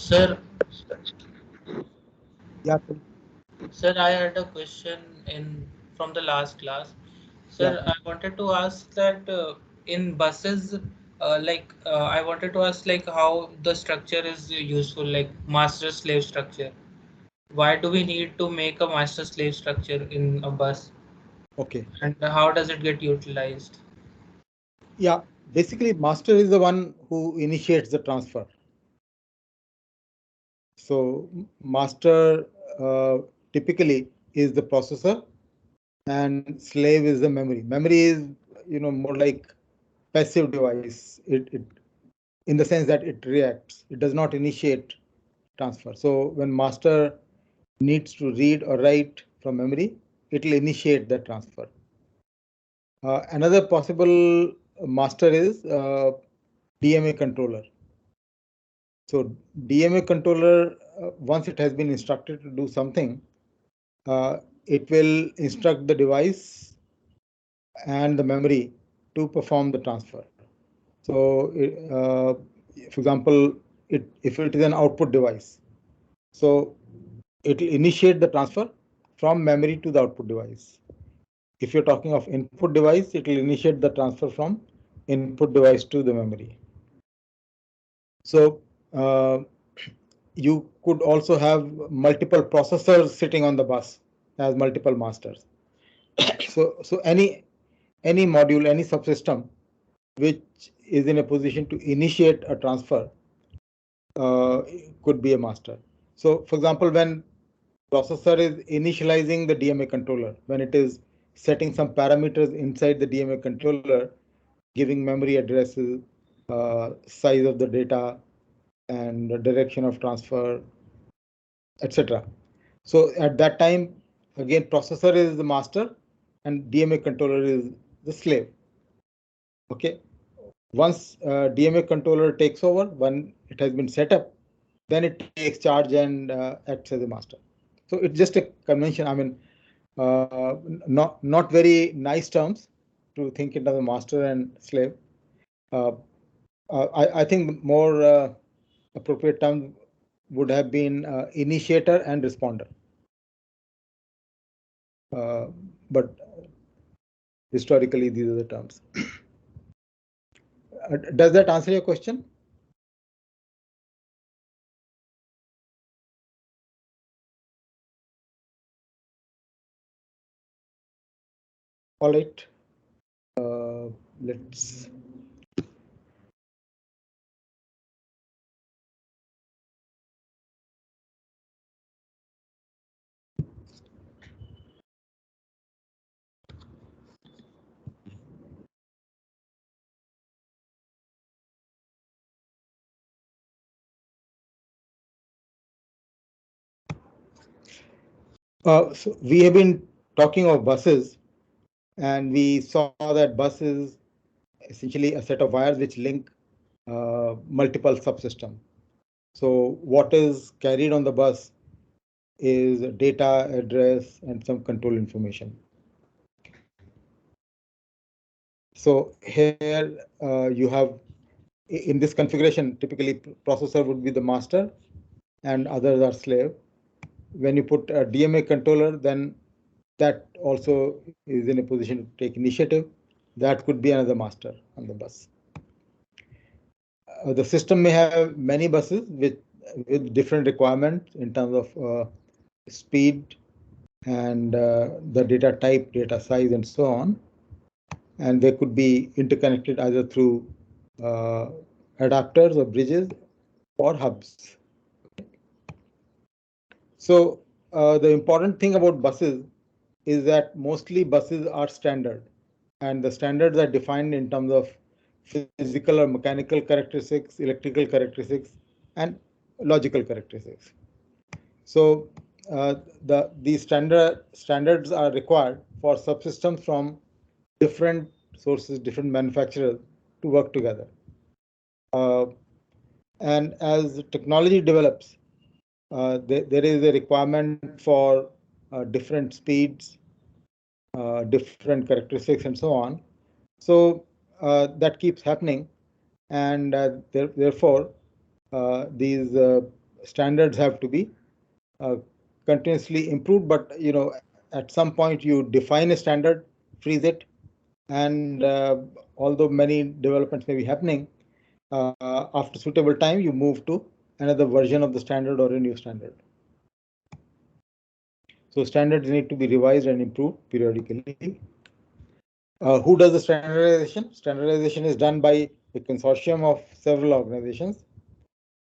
Sir, Yeah, sir, I had a question in from the last class. yeah. Sir, I wanted to ask that in buses, I wanted to ask like how the structure is useful, like master-slave structure. Why do we need to make a master-slave structure in a bus, Okay. and how does it get utilized? Yeah. Basically, master is the one who initiates the transfer. So master typically is the processor, and slave is the memory. Memory is more like passive device. It in the sense that it reacts. It does not initiate transfer. So when master needs to read or write from memory, it will initiate the transfer. Another possible master is DMA controller. So DMA controller, once it has been instructed to do something, it will instruct the device and the memory to perform the transfer. So, for example, if it is an output device, so it will initiate the transfer from memory to the output device. If you're talking of input device, it will initiate the transfer from input device to the memory. So you could also have multiple processors sitting on the bus as multiple masters. So any module, any subsystem which is in a position to initiate a transfer uh, could be a master. So for example, when processor is initializing the DMA controller, when it is setting some parameters inside the DMA controller, giving memory addresses, size of the data, and the direction of transfer, etc. So at that time, again, processor is the master and DMA controller is the slave. Okay. Once DMA controller takes over, when it has been set up, then it takes charge and acts as a master. So it's just a convention. I mean, not very nice terms to think it as a master and slave. Uh, I think more appropriate term would have been initiator and responder. But historically, these are the terms. Does that answer your question? All right. Let's. So we have been talking of buses, and we saw that bus is essentially a set of wires which link multiple subsystems. So what is carried on the bus is data, address, and some control information. So here you have, in this configuration, typically processor would be the master and others are slave. When you put a DMA controller, then that also is in a position to take initiative. That could be another master on the bus. The system may have many buses with different requirements in terms of speed and the data type, data size, and so on. And they could be interconnected either through uh, adapters or bridges or hubs. So the important thing about buses is that mostly buses are standard, and the standards are defined in terms of physical or mechanical characteristics, electrical characteristics, and logical characteristics. So these standards are required for subsystems from different sources, different manufacturers to work together. Uh, and as technology develops, there is a requirement for different speeds, different characteristics, and so on. So that keeps happening, and therefore these standards have to be uh, continuously improved. But at some point you define a standard, freeze it, and although many developments may be happening, after suitable time you move to another version of the standard or a new standard. So standards need to be revised and improved periodically. Who does the standardization? Standardization is done by a consortium of several organizations,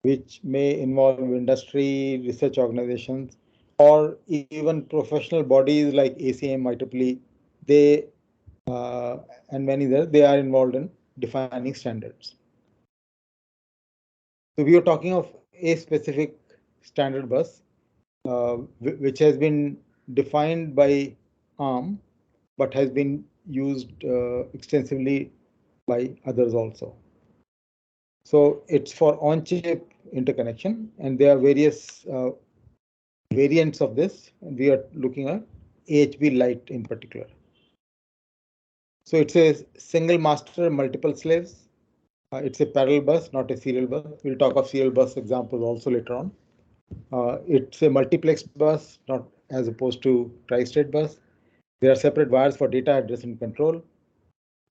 which may involve industry, research organizations, or even professional bodies like ACM, IEEE. They and many others, they are involved in defining standards. So we are talking of a specific standard bus, which has been defined by ARM, but has been used extensively by others also. So it's for on-chip interconnection, and there are various variants of this. We are looking at AHB Lite in particular. So it's a single master, multiple slaves. It's a parallel bus, not a serial bus. We'll talk of serial bus examples also later on. It's a multiplexed bus, not as opposed to tri-state bus. There are separate wires for data address and control.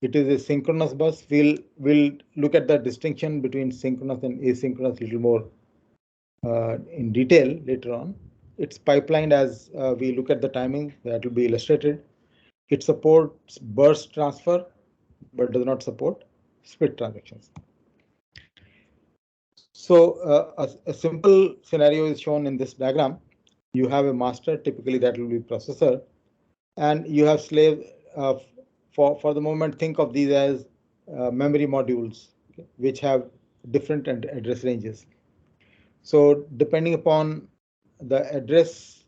It is a synchronous bus. We'll look at the distinction between synchronous and asynchronous a little more in detail later on. It's pipelined as we look at the timing that will be illustrated. It supports burst transfer, but does not support split transactions. So a simple scenario is shown in this diagram. You have a master, typically that will be processor, and you have slave. For the moment, think of these as memory modules, okay, which have different address ranges. So depending upon the address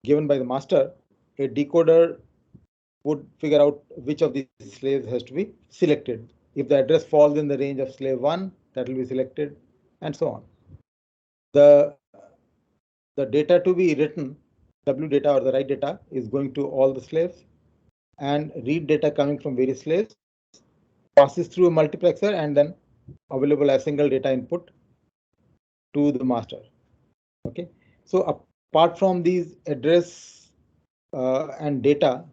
given by the master, a decoder would figure out which of these slaves has to be selected. If the address falls in the range of slave 1, that will be selected, and so on. The, the data to be written, W data or the write data, is going to all the slaves, and read data coming from various slaves passes through a multiplexer and then available as single data input to the master. Okay, so apart from these address and data,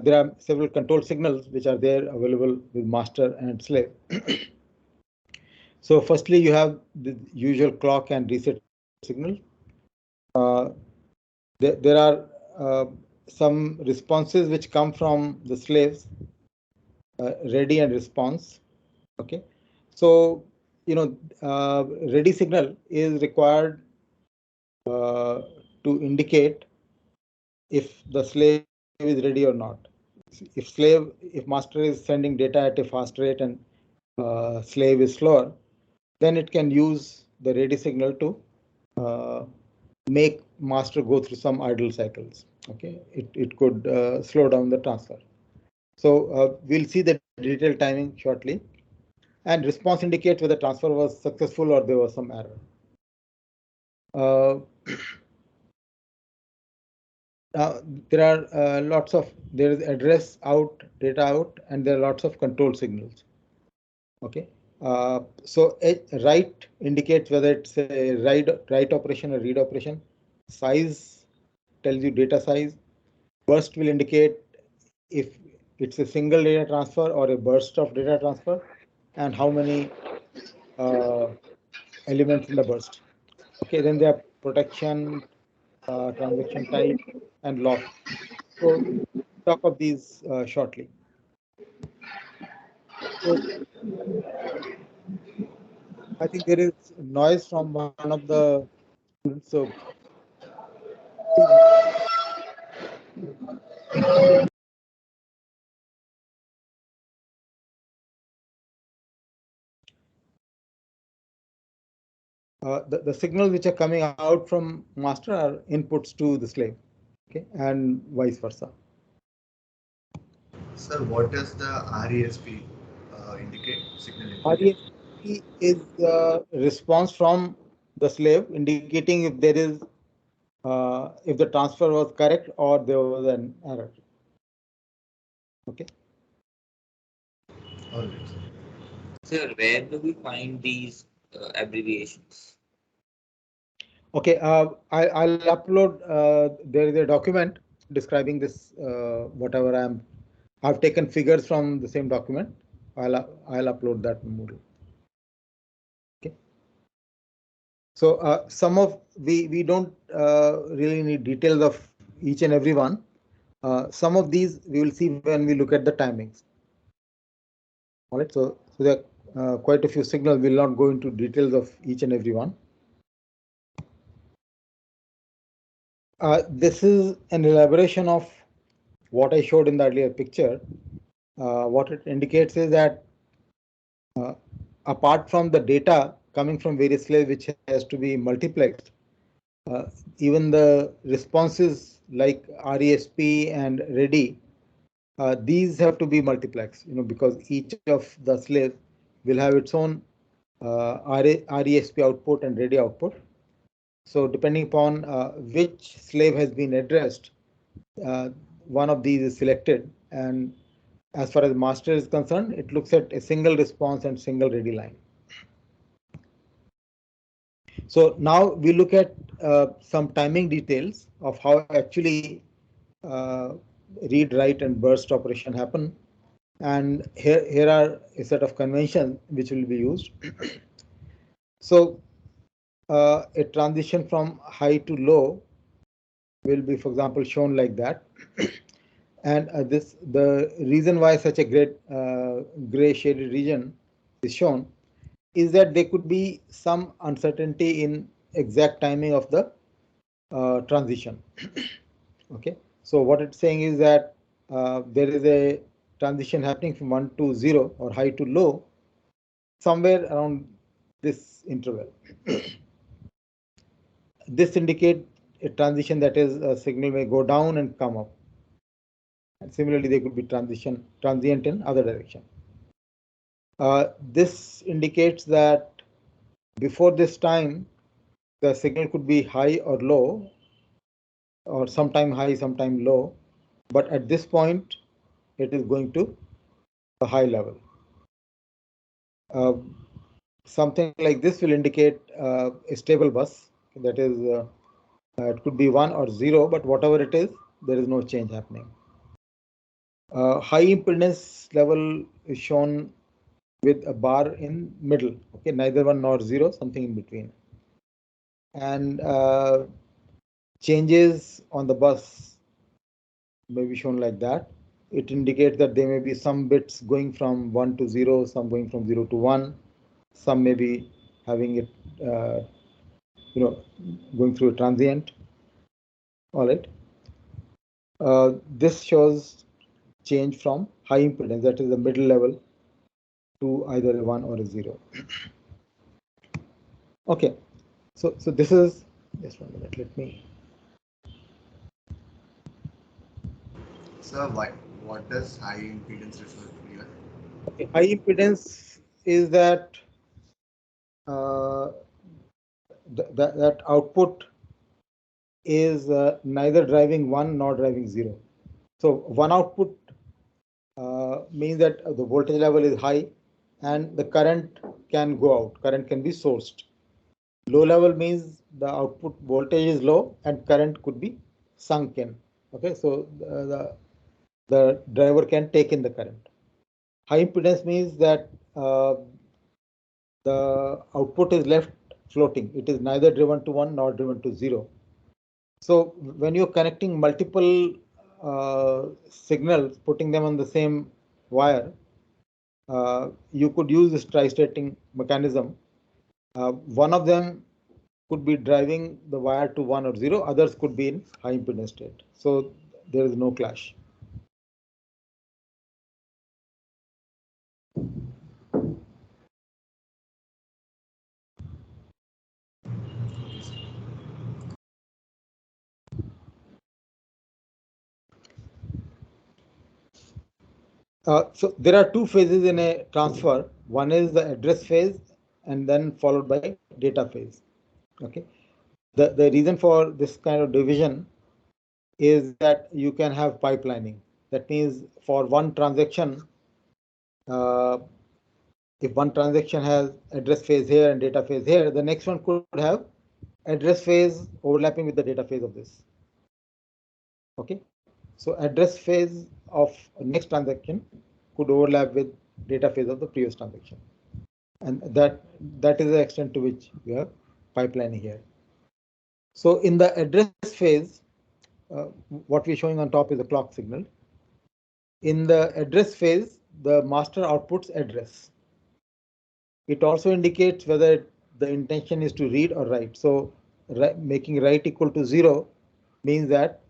there are several control signals which are there available with master and slave. So firstly, you have the usual clock and reset signal. Uh, there are some responses which come from the slaves, ready and response. Okay, so ready signal is required to indicate if the slave is ready or not. If master is sending data at a fast rate and slave is slower, then it can use the ready signal to uh, make master go through some idle cycles. Okay, it could slow down the transfer. So we'll see the detailed timing shortly. And response indicates whether transfer was successful or there was some error. Uh, Now there are there is address out, data out, and there are lots of control signals. Okay, so a write indicates whether it's a write operation or read operation. Size tells you data size. Burst will indicate if it's a single data transfer or a burst of data transfer, and how many uh, elements in the burst. Okay, then there are protection, transaction type, and lock. So talk of these shortly. So I think there is noise from one of the students. So the signals which are coming out from master are inputs to the slave, okay, and vice versa. Sir, what does the RESP indicate? Signal indicate? RESP is the response from the slave indicating if there is if the transfer was correct or there was an error. Okay. All right, sir. Sir, where do we find these abbreviations? Okay, I'll upload. There is a document describing this. Whatever I've taken figures from the same document. I'll upload that in Moodle. Okay. So some of we don't really need details of each and every one. Some of these we will see when we look at the timings. All right. So there are quite a few signals. We'll not go into details of each and every one. This is an elaboration of what I showed in the earlier picture. What it indicates is that uh, apart from the data coming from various slaves, which has to be multiplexed, uh, even the responses like RESP and ready, these have to be multiplexed, because each of the slaves will have its own RESP output and ready output. So depending upon which slave has been addressed, uh, one of these is selected. And as far as master is concerned, it looks at a single response and single ready line. So now we look at some timing details of how actually uh, read, write, and burst operation happen. And here are a set of conventions which will be used. So a transition from high to low will be, for example, shown like that. And the reason why such a great gray shaded region is shown is that there could be some uncertainty in exact timing of the transition. Okay, so what it's saying is that there is a transition happening from 1 to 0 or high to low somewhere around this interval. This indicates a transition, that is, a signal may go down and come up. And similarly, there could be transient in other direction. This indicates that before this time, the signal could be high or low, or sometime high, sometime low. But at this point, it is going to a high level. Uh, Something like this will indicate a stable bus. That is, it could be 1 or 0, but whatever it is, there is no change happening. High impedance level is shown with a bar in middle. Okay, neither 1 nor 0, something in between. And changes on the bus may be shown like that. It indicates that there may be some bits going from 1 to 0, some going from 0 to 1, some may be having it, going through a transient. All right. This shows change from high impedance, that is the middle level, to either a 1 or a 0. Okay. So this is, just 1 minute, let me. Sir, what does high impedance refer to here? Okay. High impedance is that that output is neither driving 1 nor driving 0. So one output means that the voltage level is high and the current can go out, current can be sourced. Low level means the output voltage is low and current could be sunk in. Okay, so the driver can take in the current. High impedance means that the output is left floating. It is neither driven to 1 nor driven to 0. So when you're connecting multiple signals, putting them on the same wire, you could use this tri-stating mechanism. One of them could be driving the wire to 1 or 0, others could be in high impedance state. So there is no clash. So there are two phases in a transfer. One is the address phase and then followed by data phase. Okay. The reason for this kind of division is that you can have pipelining. That means for one transaction, uh, if one transaction has address phase here and data phase here, the next one could have address phase overlapping with the data phase of this. Okay, so address phase of next transaction could overlap with data phase of the previous transaction, and that is the extent to which we have pipelining here. So in the address phase, what we're showing on top is a clock signal. In the address phase, the master outputs address. It also indicates whether the intention is to read or write. So making write equal to 0 means that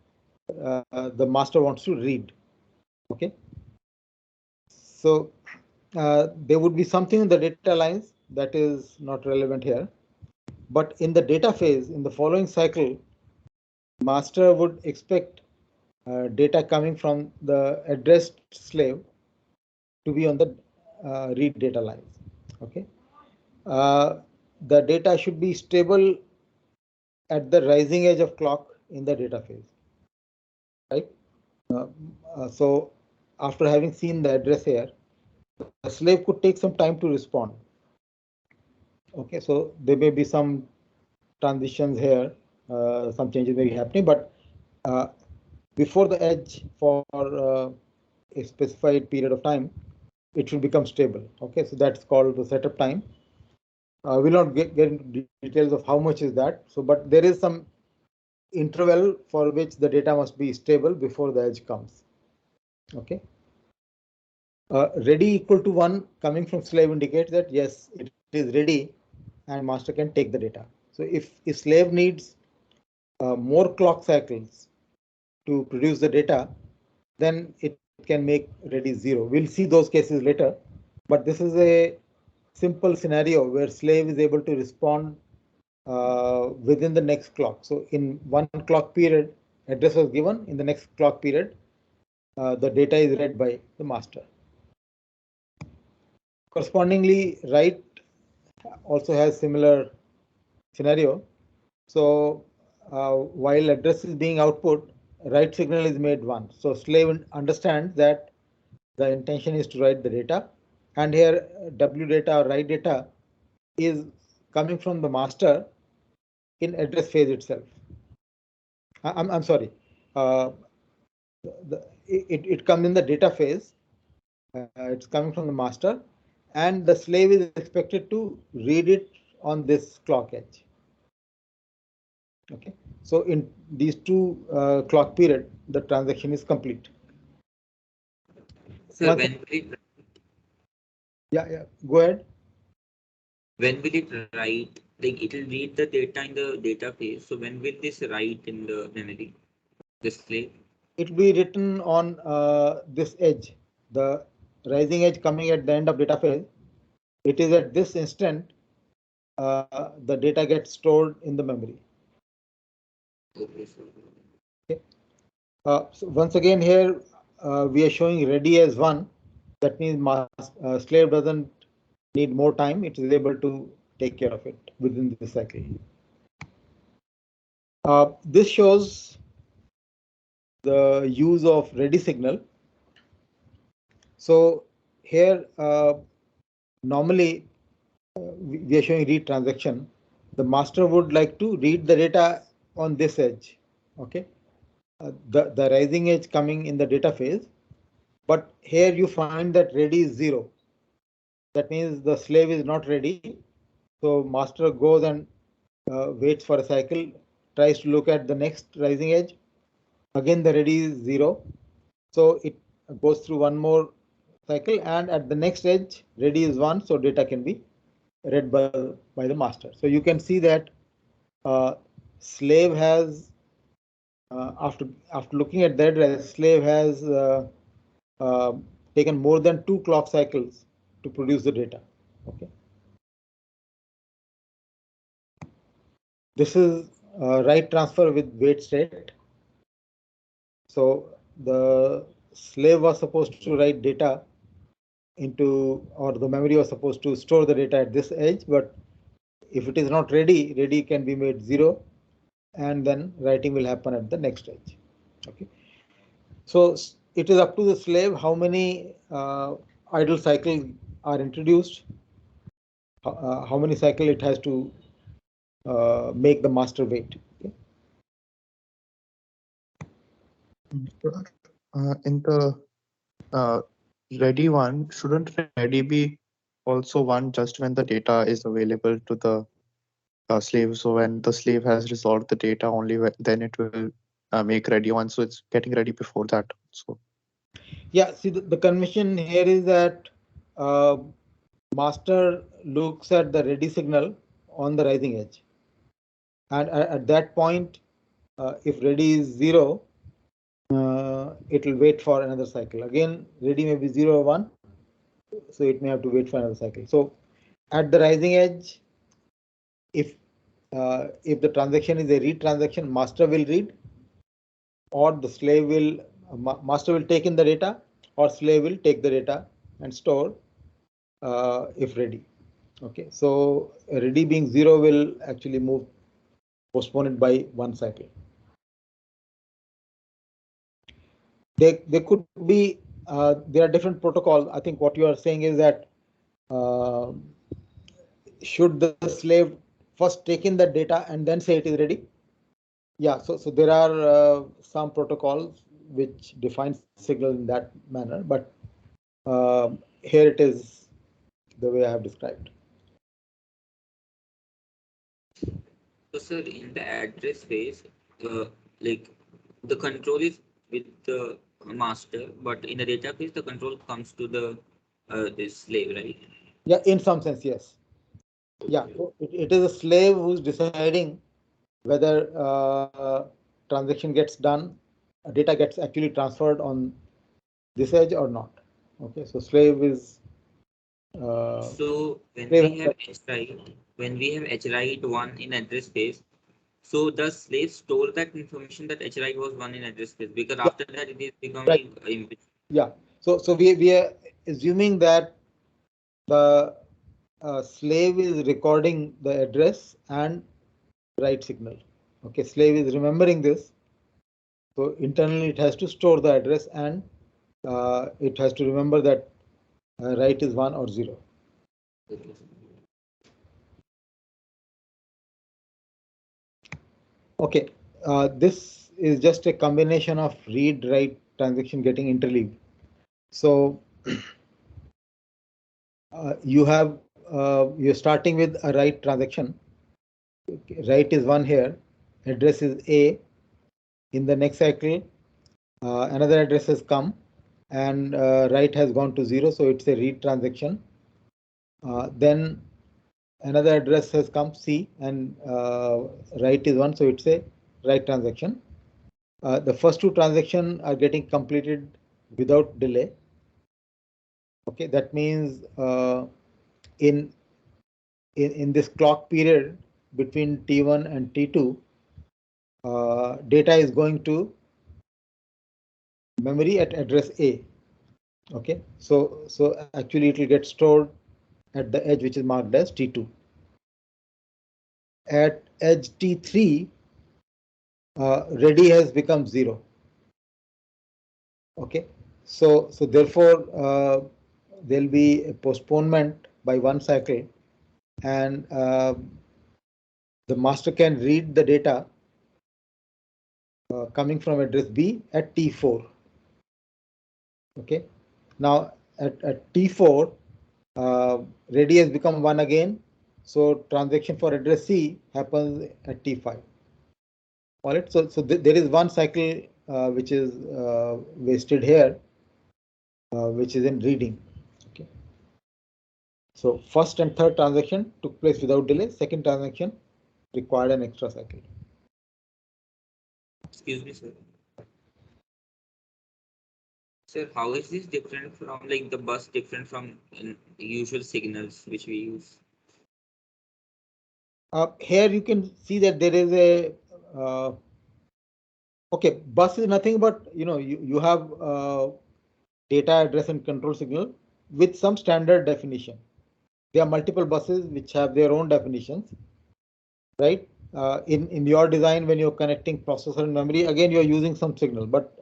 the master wants to read. Okay. So there would be something in the data lines that is not relevant here. But in the data phase, in the following cycle, master would expect data coming from the addressed slave to be on the read data lines. Okay. The data should be stable at the rising edge of clock in the data phase, right? So after having seen the address here, the slave could take some time to respond. Okay, so there may be some transitions here, some changes may be happening, but before the edge for a specified period of time, it should become stable. Okay, so that's called the setup time. We'll not get into details of how much is that. So, but there is some interval for which the data must be stable before the edge comes. Okay. Ready equal to 1 coming from slave indicates that yes, it is ready and master can take the data. So if slave needs more clock cycles to produce the data, then it can make ready 0. We'll see those cases later, but this is a simple scenario where slave is able to respond within the next clock. So in one clock period, address was given. In the next clock period, the data is read by the master. Correspondingly, write also has similar scenario. So while address is being output, write signal is made 1. So slave understands that the intention is to write the data, and here W data or write data is coming from the master in address phase itself. I'm sorry. It comes in the data phase. It's coming from the master, and the slave is expected to read it on this clock edge. Okay, so in these two clock period, the transaction is complete. So when will it? Yeah. Go ahead. When will it write? Like it will read the data in the database. So when will this write in the memory display? It will be written on this edge, the rising edge coming at the end of data phase. It is at this instant the data gets stored in the memory. Okay. Okay. So once again here we are showing ready as 1. That means slave doesn't need more time. It is able to take care of it within the cycle. This shows the use of ready signal. So here normally we are showing read transaction. The master would like to read the data on this edge. Okay, the rising edge coming in the data phase, but here you find that ready is 0. That means the slave is not ready. So master goes and waits for a cycle, tries to look at the next rising edge. Again, the ready is 0. So it goes through one more cycle, and at the next edge, ready is 1. So data can be read by the master. So you can see that slave has after looking at that, slave has uh, taken more than 2 clock cycles to produce the data. Okay. This is write transfer with wait state. So the slave was supposed to write data into, or the memory was supposed to store the data at this edge, but if it is not ready, ready can be made 0, and then writing will happen at the next edge. Okay. So it is up to the slave how many idle cycles are introduced, how many cycles it has to make the master wait. Okay? In the uh, ready one, shouldn't ready be also one just when the data is available to the slave? So when the slave has resolved the data, only then it will make ready one. So it's getting ready before that. So Yeah, see, the convention here is that uh, master looks at the ready signal on the rising edge. And at that point, if ready is 0, it will wait for another cycle. Again, ready may be 0 or 1, so it may have to wait for another cycle. So at the rising edge, if the transaction is a read transaction, master will read, or the slave will master will take in the data, or slave will take the data and store if ready. Okay, so ready being 0 will actually move postpone it by one cycle. There could be there are different protocols. I think what you are saying is that uh, should the slave first take in the data and then say it is ready? Yeah, so there are some protocols which define signal in that manner, but here it is the way I have described. So, sir, in the address space, uh, like the control is with the master, but in the database, the control comes to the this slave, right? Yeah, in some sense, yes. Yeah, Okay. so it is a slave who's deciding whether transaction gets done, data gets actually transferred on this edge or not. Okay, so So when slave we has have that. H write, when we have H write one in address space, so does slave store that information that H write was one in address space? Because Yeah, after that it is right. becoming Yeah. So we are assuming that the slave is recording the address and write signal. Okay, slave is remembering this. So internally it has to store the address and it has to remember that write is 1 or 0. okay. Okay, this is just a combination of read write transaction getting interleaved. So you're starting with a write transaction. Write is 1 here, address is A. In the next cycle, another address has come and write has gone to 0, so it's a read transaction. Then another address has come C and write is 1, so it's a write transaction. The first two transactions are getting completed without delay. Okay, that means in, in this clock period between T1 and T2, data is going to memory at address A. Okay, so actually it will get stored at the edge which is marked as T2. At edge T3, ready has become 0. Okay, so therefore there'll be a postponement by one cycle, and the master can read the data coming from address B at T4. Okay, now at T4, ready has become 1 again, so transaction for address C happens at T5. All right, so there is one cycle which is wasted here, which is in reading. Okay, so first and third transaction took place without delay. Second transaction required an extra cycle. Excuse me, sir. Sir, how is this different from like the bus different from usual signals which we use? Here you can see that there is a okay, bus is nothing but you have data address and control signal with some standard definition. There are multiple buses which have their own definitions, right? In your design, when you're connecting processor and memory, again you're using some signal, but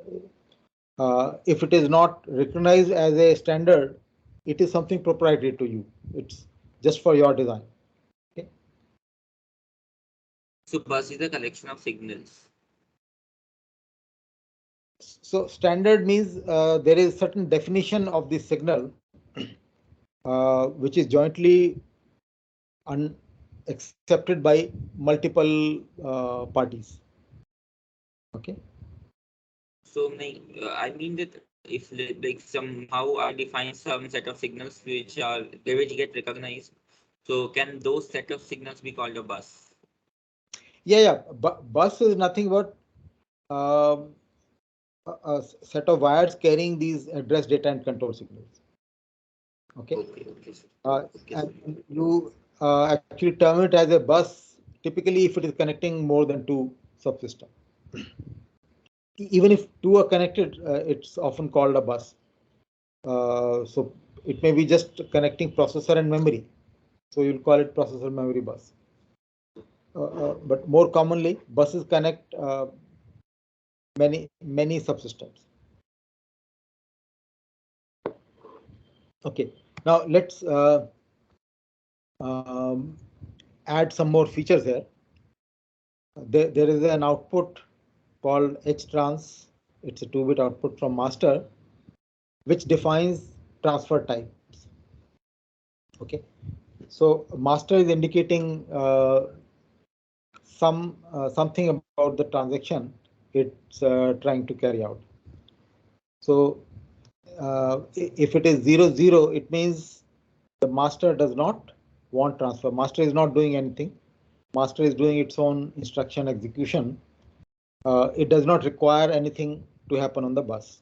if it is not recognized as a standard, it is something proprietary to you. It's just for your design. Okay. So bus is a collection of signals. So standard means there is certain definition of the signal which is jointly accepted by multiple parties. Okay. So I mean that if like somehow I define some set of signals which get recognized, so can those set of signals be called a bus? Yeah. Bus is nothing but um, a set of wires carrying these address, data, and control signals. Okay. Okay, sir. Okay, sir. And you actually term it as a bus typically if it is connecting more than two subsystems. Even if two are connected, it's often called a bus. So it may be just connecting processor and memory. So you'll call it processor memory bus. But more commonly, buses connect many subsystems. Okay. Now let's um, add some more features here. There is an output called H-trans. It's a 2-bit output from master, which defines transfer types. Okay. So master is indicating something about the transaction it's trying to carry out. So if it is 0, 0, it means the master does not want transfer. Master is not doing anything. Master is doing its own instruction execution. It does not require anything to happen on the bus.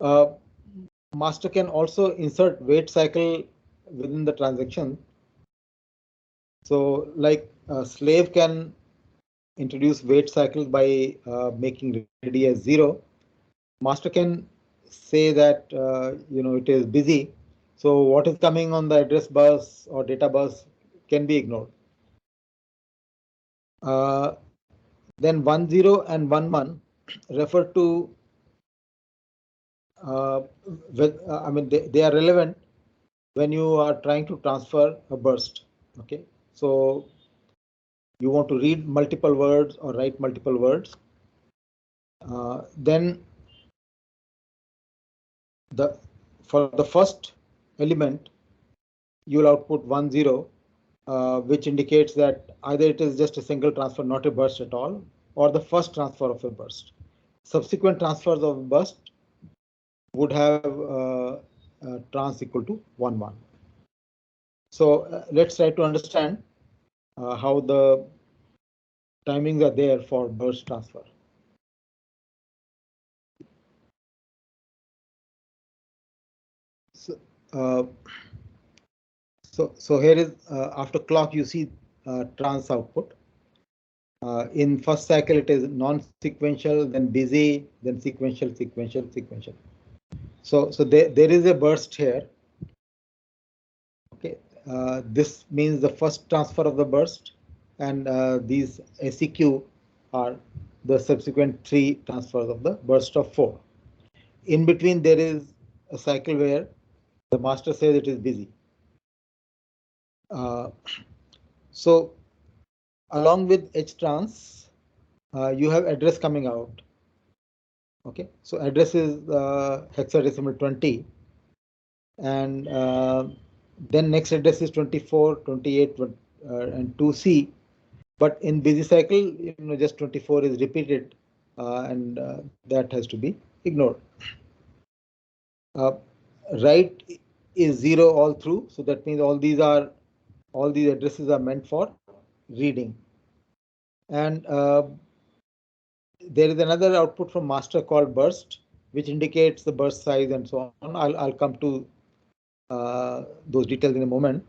Uh, Master can also insert wait cycle within the transaction. So like a slave can introduce wait cycles by making ready as 0. Master can say that it is busy. So what is coming on the address bus or data bus can be ignored. Then 10 and 11 refer to I mean they are relevant when you are trying to transfer a burst. Okay, so you want to read multiple words or write multiple words. Then for the first element, you will output 10, which indicates that either it is just a single transfer, not a burst at all, or the first transfer of a burst. Subsequent transfers of a burst would have trans equal to 1, 1. So let's try to understand how the timings are there for burst transfer. So, so here is after clock you see trans output. In first cycle it is non-sequential, then busy, then sequential, sequential, sequential. So there is a burst here. Okay, this means the first transfer of the burst, and these SEQ are the subsequent 3 transfers of the burst of 4. In between there is a cycle where the master says it is busy. So along with H trans, you have address coming out. Okay, so address is hexadecimal 20, and then next address is 24, 28, and 2C. But in busy cycle, just 24 is repeated, and that has to be ignored. Write is 0 all through, so that means all these addresses are meant for reading. And there is another output from master called burst, which indicates the burst size and so on. I'll come to those details in a moment.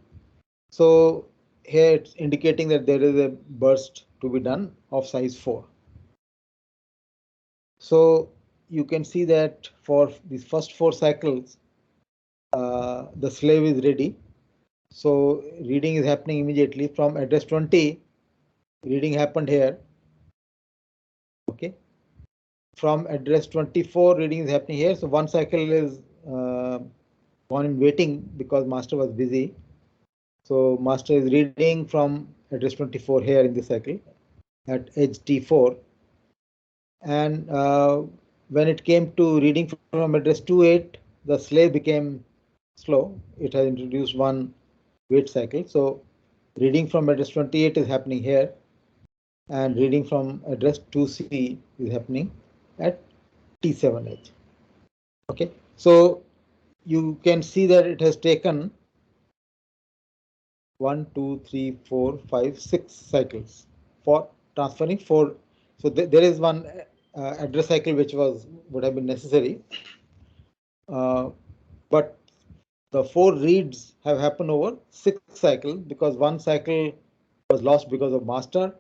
So here it's indicating that there is a burst to be done of size 4. So you can see that for these first 4 cycles, the slave is ready. So reading is happening immediately from address 20. Reading happened here. Okay. From address 24, reading is happening here. So one cycle is gone in waiting because master was busy. So master is reading from address 24 here in this cycle at edge T4. And when it came to reading from address 28, the slave became slow. It has introduced one wait cycle. So reading from address 28 is happening here, and reading from address 2C is happening at T7 edge. Okay, so you can see that it has taken 1, 2, 3, 4, 5, 6 cycles for transferring 4. So there is one address cycle which would have been necessary, but the 4 reads have happened over 6 cycles because one cycle was lost because of master,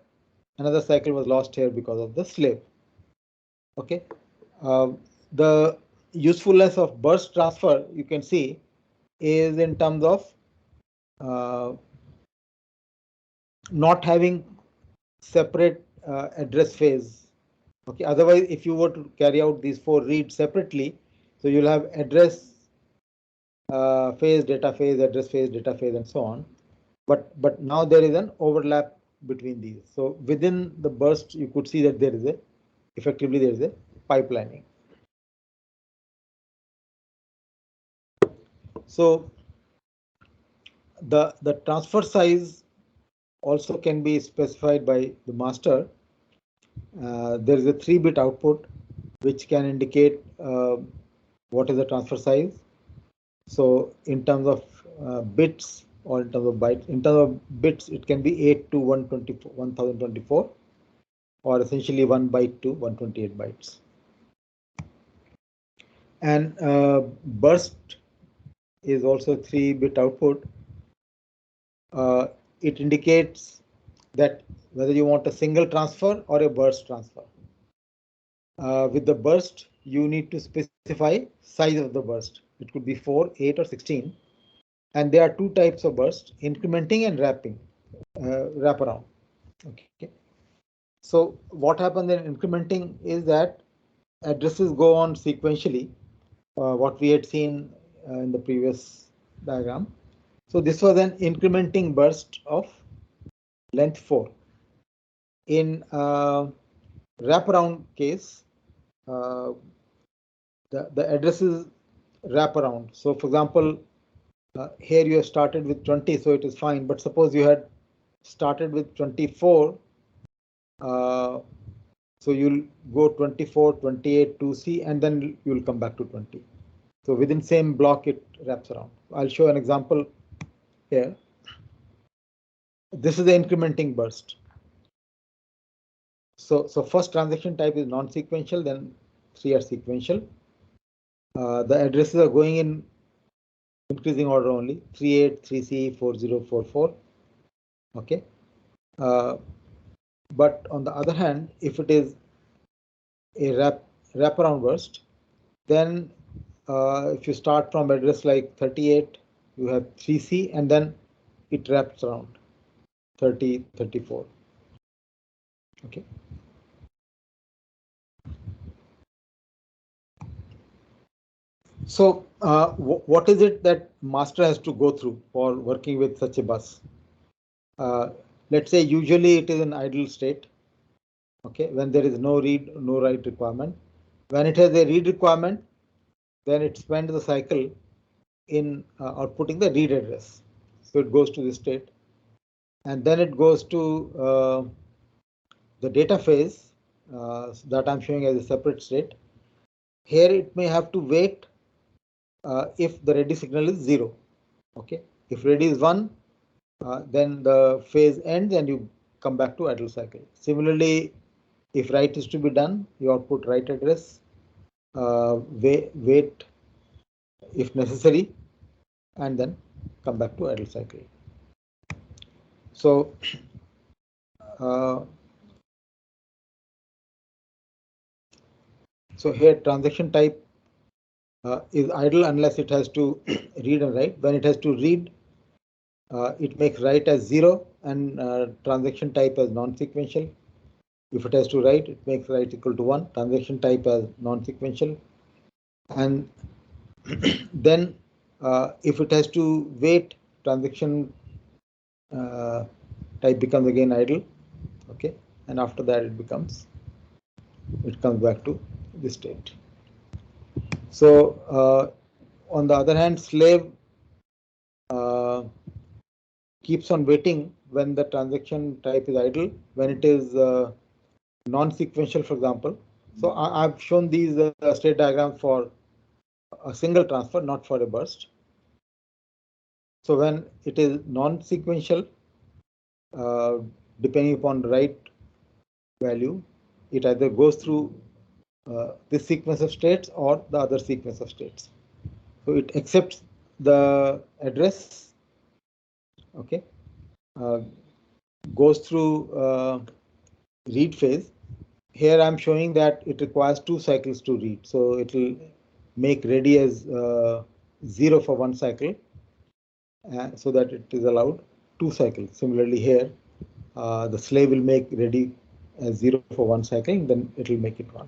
another cycle was lost here because of the slave. Okay, the usefulness of burst transfer you can see is in terms of not having separate address phase. Okay, otherwise if you were to carry out these 4 reads separately, so you'll have address phase, data phase, address phase, data phase, and so on. But now there is an overlap between these. So within the burst, you could see that effectively there is a pipelining. So the transfer size also can be specified by the master. There is a 3-bit output which can indicate what is the transfer size. So in terms of bits or in terms of bytes, in terms of bits, it can be 8 to 1024, or essentially 1 byte to 128 bytes. And burst is also 3-bit output. It indicates that whether you want a single transfer or a burst transfer. With the burst, you need to specify size of the burst. It could be 4, 8, or 16. And there are 2 types of burst: incrementing and wraparound. Okay. So what happens in incrementing is that addresses go on sequentially, what we had seen in the previous diagram. So this was an incrementing burst of length 4. In wraparound case, the addresses wrap around. So for example, here you have started with 20, so it is fine. But suppose you had started with 24, so you'll go 24, 28, 2C, and then you'll come back to 20. So within same block, it wraps around. I'll show an example here. This is the incrementing burst. So first transaction type is non-sequential, then 3 are sequential. The addresses are going in increasing order only: 38, 3C, 4044. Okay. But on the other hand, if it is a wraparound burst, then if you start from address like 38, you have 3C, and then it wraps around 30, 34. Okay. So what is it that master has to go through for working with such a bus? Let's say usually it is an idle state. Okay, when there is no read, no write requirement. When it has a read requirement, then it spends the cycle in outputting the read address. So it goes to the state, and then it goes to the data phase that I'm showing as a separate state. Here it may have to wait if the ready signal is 0. Okay, if ready is 1, then the phase ends and you come back to idle cycle. Similarly, if write is to be done, you output write address, wait if necessary, and then come back to idle cycle. So so here transaction type is idle unless it has to read and write. When it has to read, it makes write as 0 and transaction type as non-sequential. If it has to write, it makes write equal to 1, transaction type as non-sequential. And then if it has to wait, transaction type becomes again idle. Okay, and after that it comes back to this state. So on the other hand, slave uh, keeps on waiting when the transaction type is idle, when it is non-sequential, for example. So I've shown these state diagrams for a single transfer, not for a burst. So when it is non-sequential, uh, depending upon the right value, it either goes through this sequence of states or the other sequence of states. So it accepts the address, okay, uh, goes through read phase. Here I'm showing that it requires 2 cycles to read. So it will make ready as 0 for 1 cycle, so that it is allowed 2 cycles. Similarly here, the slave will make ready as 0 for 1 cycle, then it will make it 1.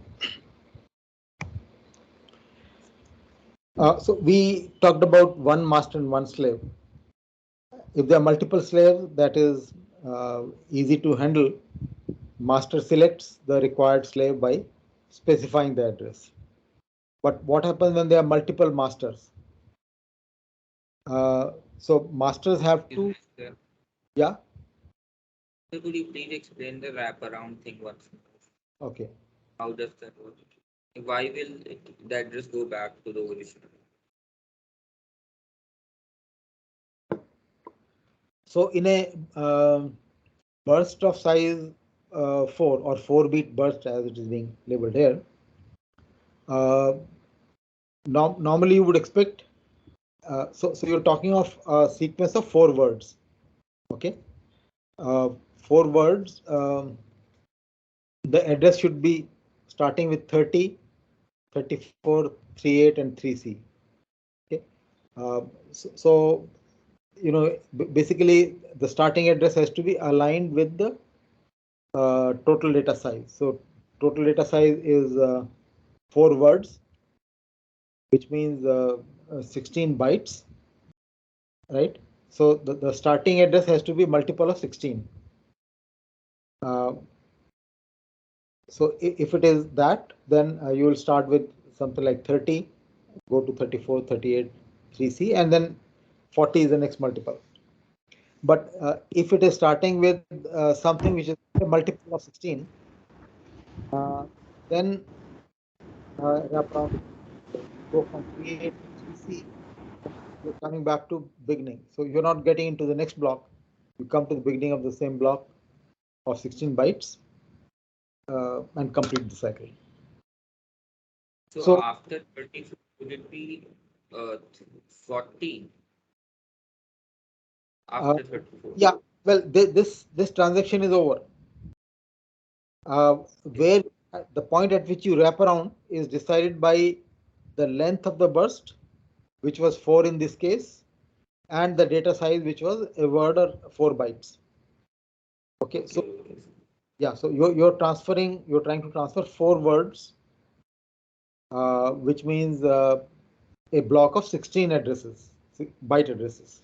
So we talked about one master and one slave. If there are multiple slaves, that is easy to handle. Master selects the required slave by specifying the address. But what happens when there are multiple masters? So masters have to, yeah. So could you please explain the wraparound thing once more? Okay. How does that work? Why will the address go back to the original? So in a burst of size 4 or 4-bit burst, as it is being labeled here, uh, normally you would expect, so you're talking of a sequence of 4 words. Okay, 4 words. The address should be starting with 30, 34, 38, and 3C. Okay, so you know, basically the starting address has to be aligned with the total data size. So total data size is 4 words, which means 16 bytes, right? So the starting address has to be multiple of 16. Uh, so if it is that, then you will start with something like 30, go to 34, 38, 3C, and then 40 is the next multiple. But if it is starting with something which is a multiple of 16, then wraparound go from 38 to 3C, you're coming back to beginning. So you're not getting into the next block. You come to the beginning of the same block of 16 bytes and complete the cycle. So after 34, would it be 40? After 34? Yeah, well, this transaction is over. Where the point at which you wrap around is decided by the length of the burst, which was 4 in this case, and the data size, which was a word or 4 bytes. Okay, so yeah, so you're trying to transfer 4 words, which means a block of 16 addresses, byte addresses.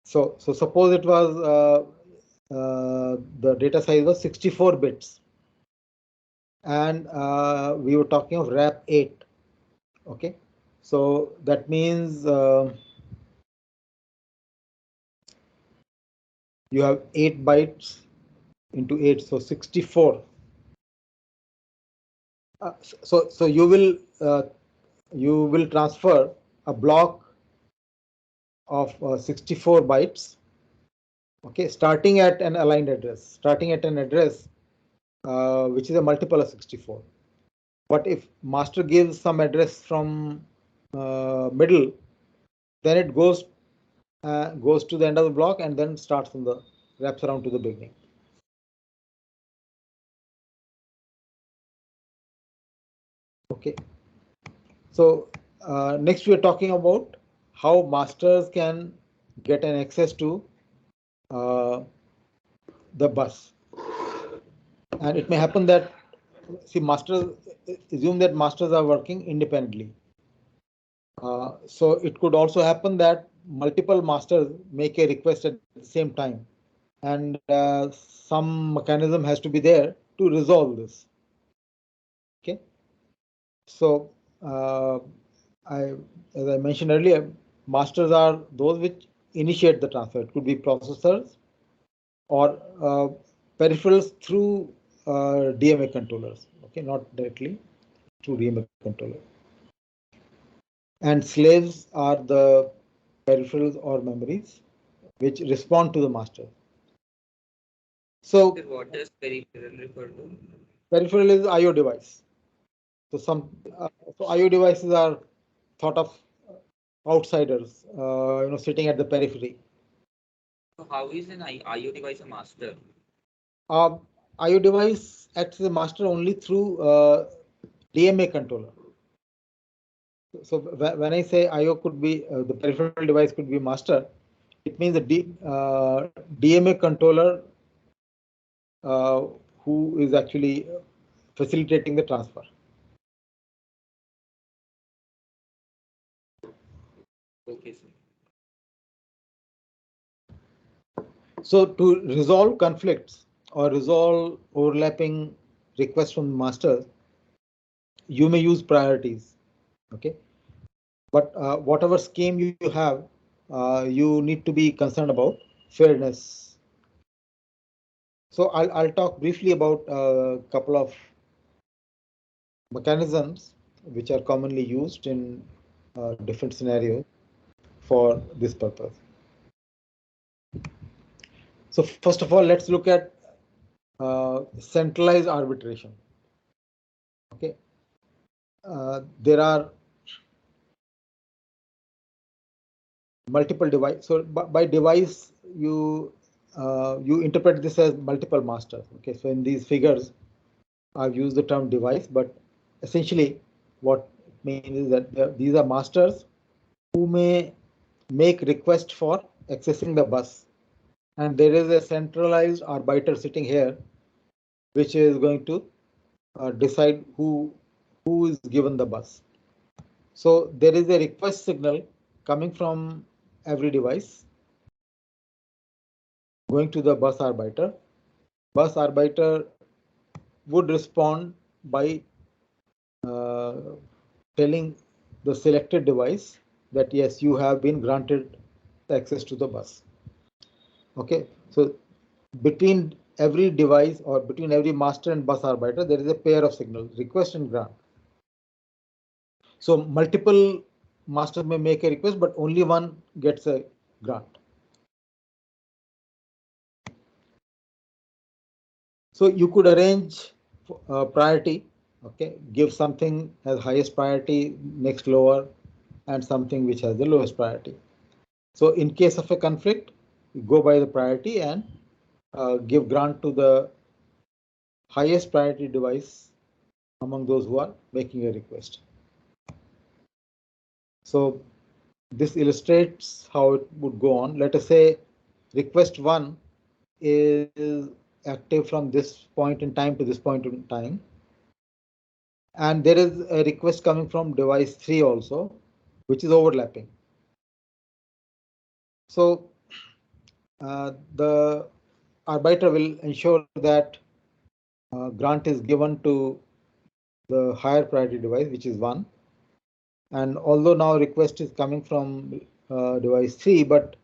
So suppose it was the data size was 64 bits, and we were talking of wrap 8. Okay, so that means you have 8 bytes into 8, so 64. So you will transfer a block of 64 bytes. Okay, starting at an aligned address, starting at an address which is a multiple of 64. But if master gives some address from middle, then it goes to the end of the block and then starts from the wraps around to the beginning. Okay, so next we are talking about how masters can get an access to uh, the bus, and it may happen that, see, masters, assume that masters are working independently. So it could also happen that multiple masters make a request at the same time, and some mechanism has to be there to resolve this. Okay, so I, as I mentioned earlier, masters are those which initiate the transfer. It could be processors or peripherals through DMA controllers. Okay, not directly through DMA controller. And slaves are the peripherals or memories which respond to the master. So What does peripheral refer to? peripheral is IO device. So so IO devices are thought of outsiders, sitting at the periphery. So how is an IO device a master? Uh, IO device acts as a master only through DMA controller. So when I say IO could be the peripheral device could be master, it means the DMA controller uh, who is actually facilitating the transfer. Okay, sir. So to resolve conflicts or resolve overlapping requests from masters, you may use priorities. Okay, but whatever scheme you have, you need to be concerned about fairness. So I'll talk briefly about a couple of mechanisms which are commonly used in different scenarios for this purpose. So first of all, let's look at centralized arbitration. Okay, there are multiple device. So by device, you interpret this as multiple masters. Okay, so in these figures, I've used the term device, but essentially what it means is that these are masters who may make request for accessing the bus, and there is a centralized arbiter sitting here, which is going to decide who is given the bus. So there is a request signal coming from every device going to the bus arbiter. Bus arbiter would respond by uh, telling the selected device that yes, you have been granted access to the bus. Okay, so between every device or between every master and bus arbiter, there is a pair of signals, request and grant. So multiple masters may make a request, but only one gets a grant. So you could arrange priority, okay, give something as highest priority, next lower, and something which has the lowest priority. So in case of a conflict, you go by the priority and give grant to the highest priority device among those who are making a request. So this illustrates how it would go on. Let us say request 1 is active from this point in time to this point in time. And there is a request coming from device 3 also, which is overlapping. So the arbiter will ensure that grant is given to the higher priority device, which is 1. And although now request is coming from device 3, but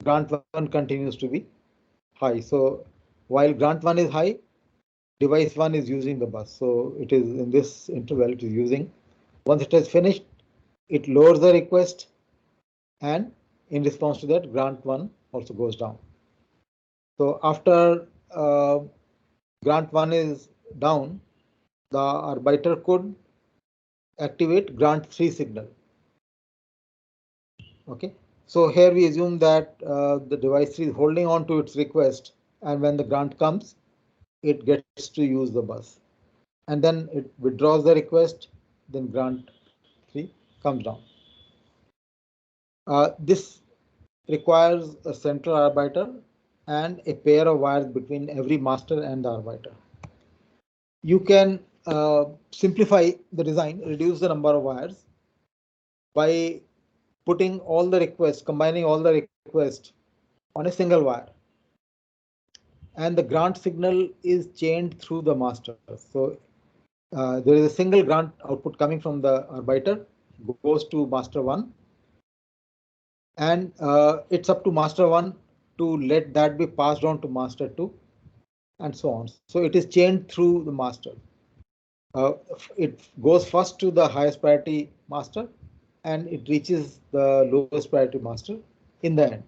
grant 1 continues to be high. So while grant 1 is high, device 1 is using the bus. So it is in this interval it is using. Once it has finished, it lowers the request, and in response to that, grant 1 also goes down. So after grant 1 is down, the arbiter could activate grant 3 signal. Okay, so here we assume that the device 3 is holding on to its request, and when the grant comes, it gets to use the bus, and then it withdraws the request, then grant 3 comes down. This requires a central arbiter and a pair of wires between every master and the arbiter. You can simplify the design, reduce the number of wires, by putting all the requests, combining all the requests on a single wire. And the grant signal is chained through the master. So there is a single grant output coming from the arbiter, goes to master 1, and it's up to master 1 to let that be passed on to master 2, and so on. So it is chained through the master. It goes first to the highest priority master, and it reaches the lowest priority master in the end.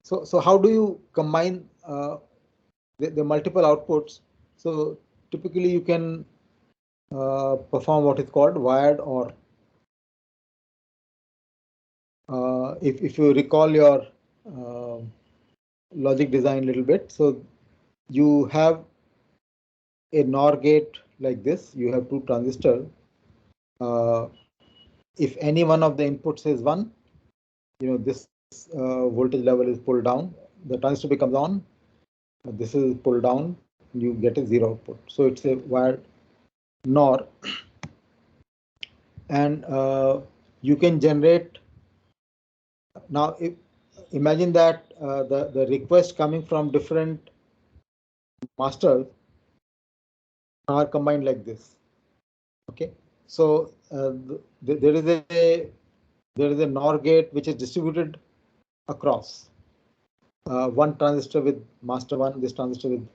So how do you combine the multiple outputs? So typically you can perform what is called wired OR. If you recall your uh, logic design a little bit, so you have a NOR gate like this. You have two transistors. If any one of the inputs is 1, this voltage level is pulled down. The transistor becomes on. This is pulled down. You get a 0 output. So it's a wired NOR, and you can generate. Now, imagine that the request coming from different masters are combined like this. Okay, so there is a NOR gate which is distributed across one transistor with master 1, this transistor with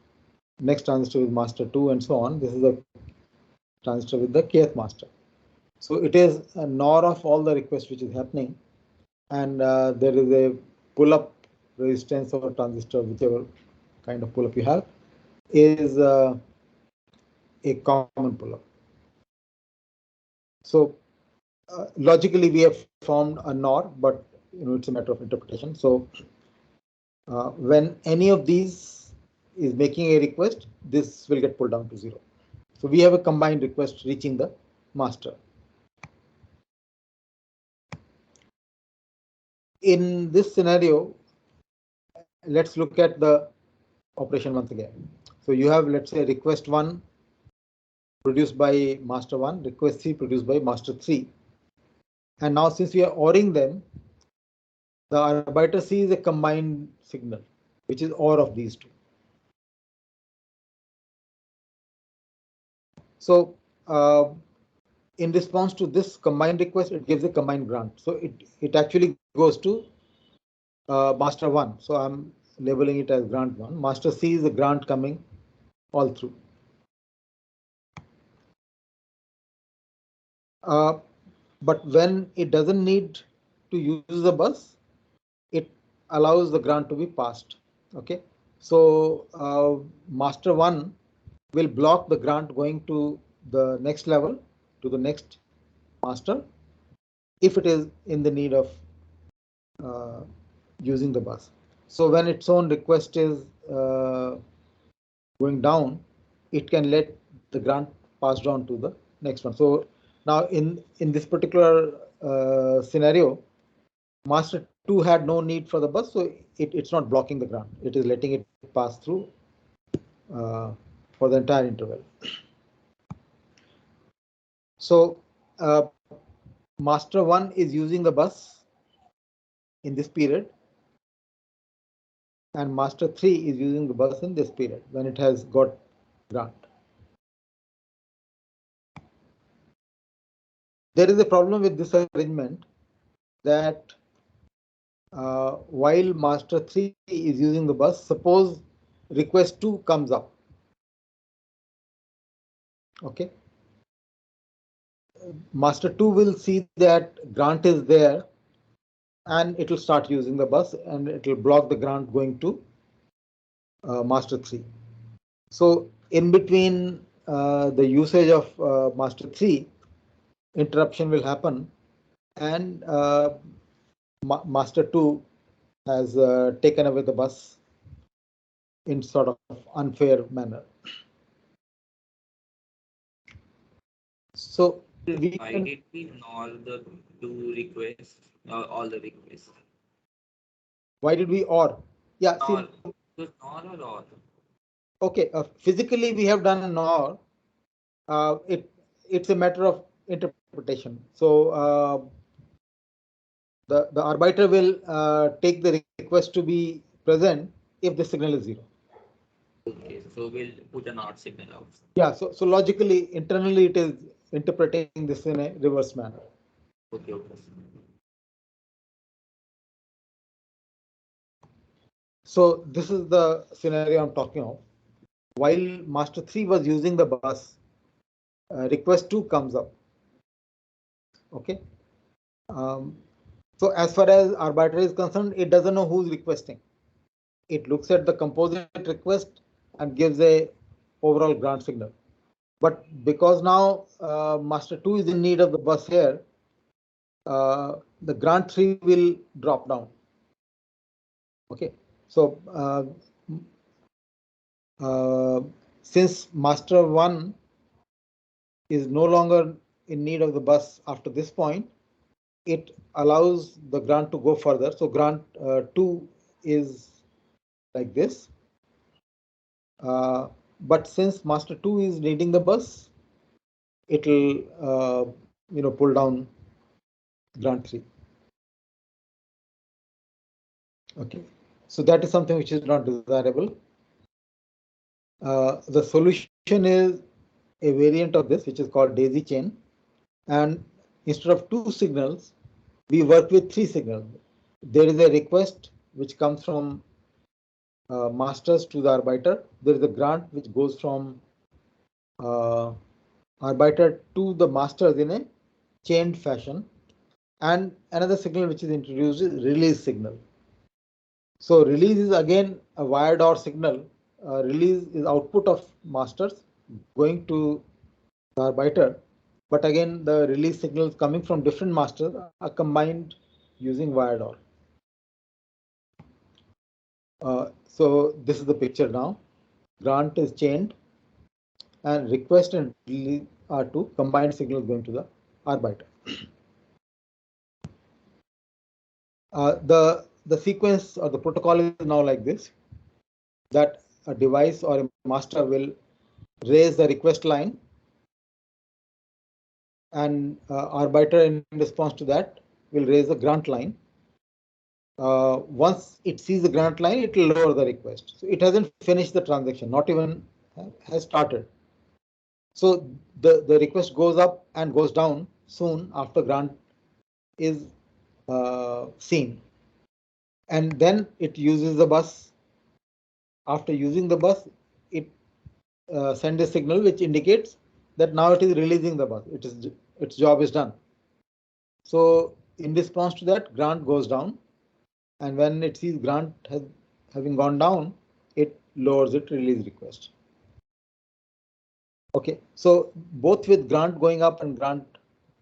next transistor with master 2, and so on. This is the transistor with the kth master. So it is a NOR of all the requests which is happening, and there is a pull-up resistance or transistor, whichever kind of pull-up you have, is a common pull-up. So logically we have formed a NOR, but it's a matter of interpretation. So when any of these is making a request, this will get pulled down to 0. So we have a combined request reaching the master. In this scenario, let's look at the operation once again. So you have, let's say, request 1 produced by master 1, request 3 produced by master 3. And now since we are ORing them, the arbiter sees a combined signal, which is OR of these two. So in response to this combined request, it gives a combined grant. So it actually goes to master 1. So I'm labeling it as grant 1. Master C is the grant coming all through. But when it doesn't need to use the bus, it allows the grant to be passed. Okay, so master 1 will block the grant going to the next level, to the next master, if it is in the need of using the bus. So when its own request is going down, it can let the grant passed on to the next one. So now in this particular scenario, master 2 had no need for the bus, so it's not blocking the grant. It is letting it pass through for the entire interval. So master 1 is using the bus in this period, and master 3 is using the bus in this period when it has got grant. There is a problem with this arrangement that while master 3 is using the bus, suppose request 2 comes up. Okay, master 2 will see that grant is there, and it will start using the bus, and it will block the grant going to master 3. So in between the usage of master 3, interruption will happen, and master 2 has taken away the bus in sort of unfair manner. So why did we null the two requests or all the requests? why did we OR? Yeah, see, Null. So null or all? okay, physically we have done an OR. It's a matter of interpretation. So the arbiter will take the request to be present if the signal is 0. Okay, so we'll put an odd signal out. Yeah, so logically, internally, it is interpreting this in a reverse manner. Okay, okay. So this is the scenario I'm talking of. While master 3 was using the bus, request 2 comes up. Okay. So as far as arbiter is concerned, it doesn't know who's requesting. It looks at the composite request and gives a overall grant signal. But because now master 2 is in need of the bus here, the grant 3 will drop down. Okay, so since master 1 is no longer in need of the bus after this point, it allows the grant to go further. So grant 2 is like this. But since master 2 is needing the bus, it will pull down grant 3. Okay, so that is something which is not desirable. The solution is a variant of this, which is called daisy chain, and instead of 2 signals, we work with 3 signals. There is a request which comes from masters to the arbiter. There is a grant which goes from arbiter to the masters in a chained fashion, and another signal which is introduced is release signal. So release is again a wired OR signal. Release is output of masters going to the arbiter, but again the release signals coming from different masters are combined using wired OR. So this is the picture now. Grant is chained, and request and release are two combined signals going to the arbiter. The sequence or the protocol is now like this, that a device or a master will raise the request line, and arbiter in response to that will raise the grant line. Once it sees the grant line, it will lower the request. So it hasn't finished the transaction, not even has started. So the request goes up and goes down soon after grant is seen. And then it uses the bus. After using the bus, it sends a signal which indicates that now it is releasing the bus. Its job is done. So in response to that, grant goes down, and when it sees grant having gone down, it lowers its release request. Okay, so both with grant going up and grant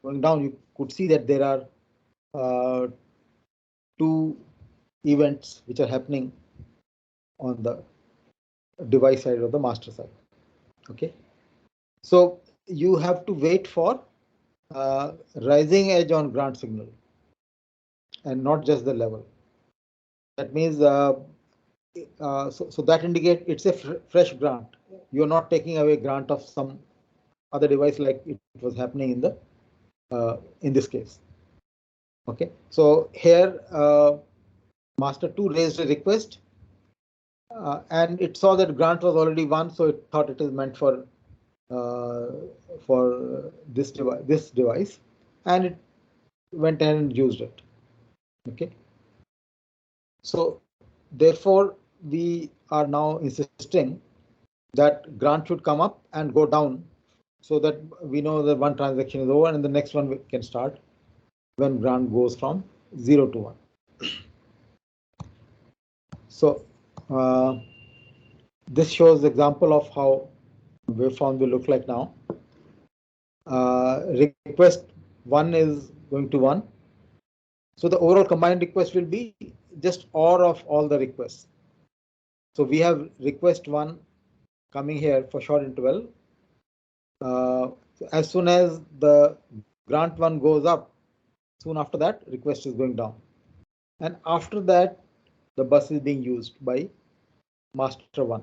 going down, you could see that there are two events which are happening on the device side or the master side. Okay, so you have to wait for rising edge on grant signal and not just the level. That means so that indicates it's a fresh grant. You're not taking away grant of some other device like it was happening in this case. Okay, so here master 2 raised a request, and it saw that grant was already won, so it thought it is meant for this device, and it went and used it. Okay, so therefore we are now insisting that grant should come up and go down, so that we know that one transaction is over and the next one can start when grant goes from 0 to 1. So this shows the example of how waveform will look like now. Request 1 is going to 1. So the overall combined request will be just OR of all the requests. So we have request 1 coming here for short interval. As soon as the grant 1 goes up, soon after that request is going down. And after that, the bus is being used by master 1.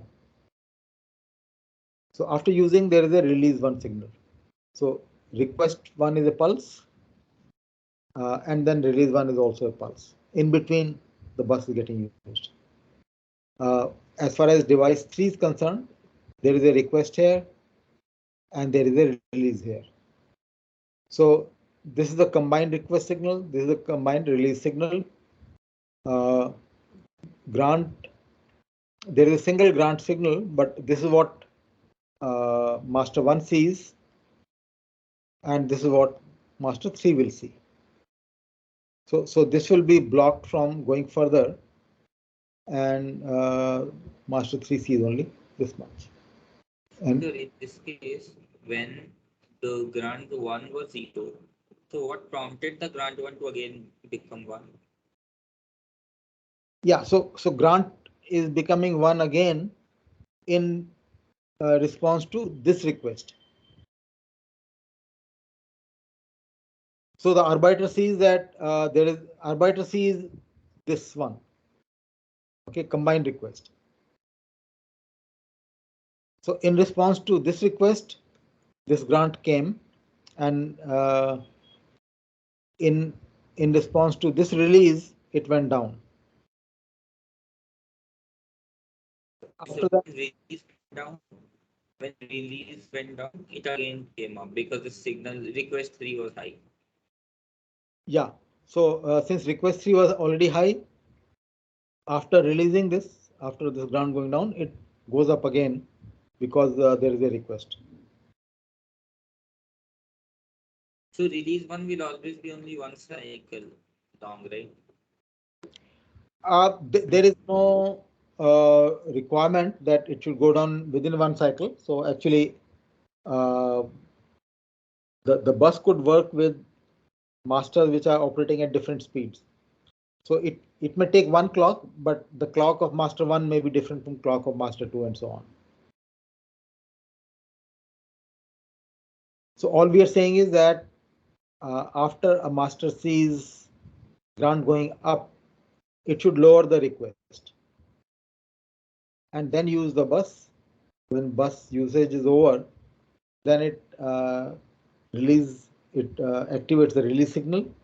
So after using, there is a release 1 signal. So request one is a pulse, and then release one is also a pulse. In between, the bus is getting used. As far as device 3 is concerned, there is a request here and there is a release here. So this is the combined request signal, this is the combined release signal. Grant, there is a single grant signal, but this is what master 1 sees, and this is what master 3 will see. So this will be blocked from going further, and master 3 sees only this much. And So in this case, when the grant 1 was 0, so what prompted the grant 1 to again become 1? yeah, so grant is becoming 1 again in response to this request. So the arbiter sees that there is arbiter sees this one. Okay, combined request. So in response to this request, this grant came, and in response to this release, it went down. After So that, when release went down, it again came up because the signal request 3 was high. yeah. So since request 3 was already high, after releasing this, after this grant going down, it goes up again because there is a request. So release 1 will always be only one cycle long, right? There is no requirement that it should go down within one cycle. So actually, uh, the bus could work with masters which are operating at different speeds. So it may take one clock, but the clock of master 1 may be different from clock of master 2 and so on. So all we are saying is that after a master sees grant going up, it should lower the request and then use the bus. When bus usage is over, then it activates the release signal.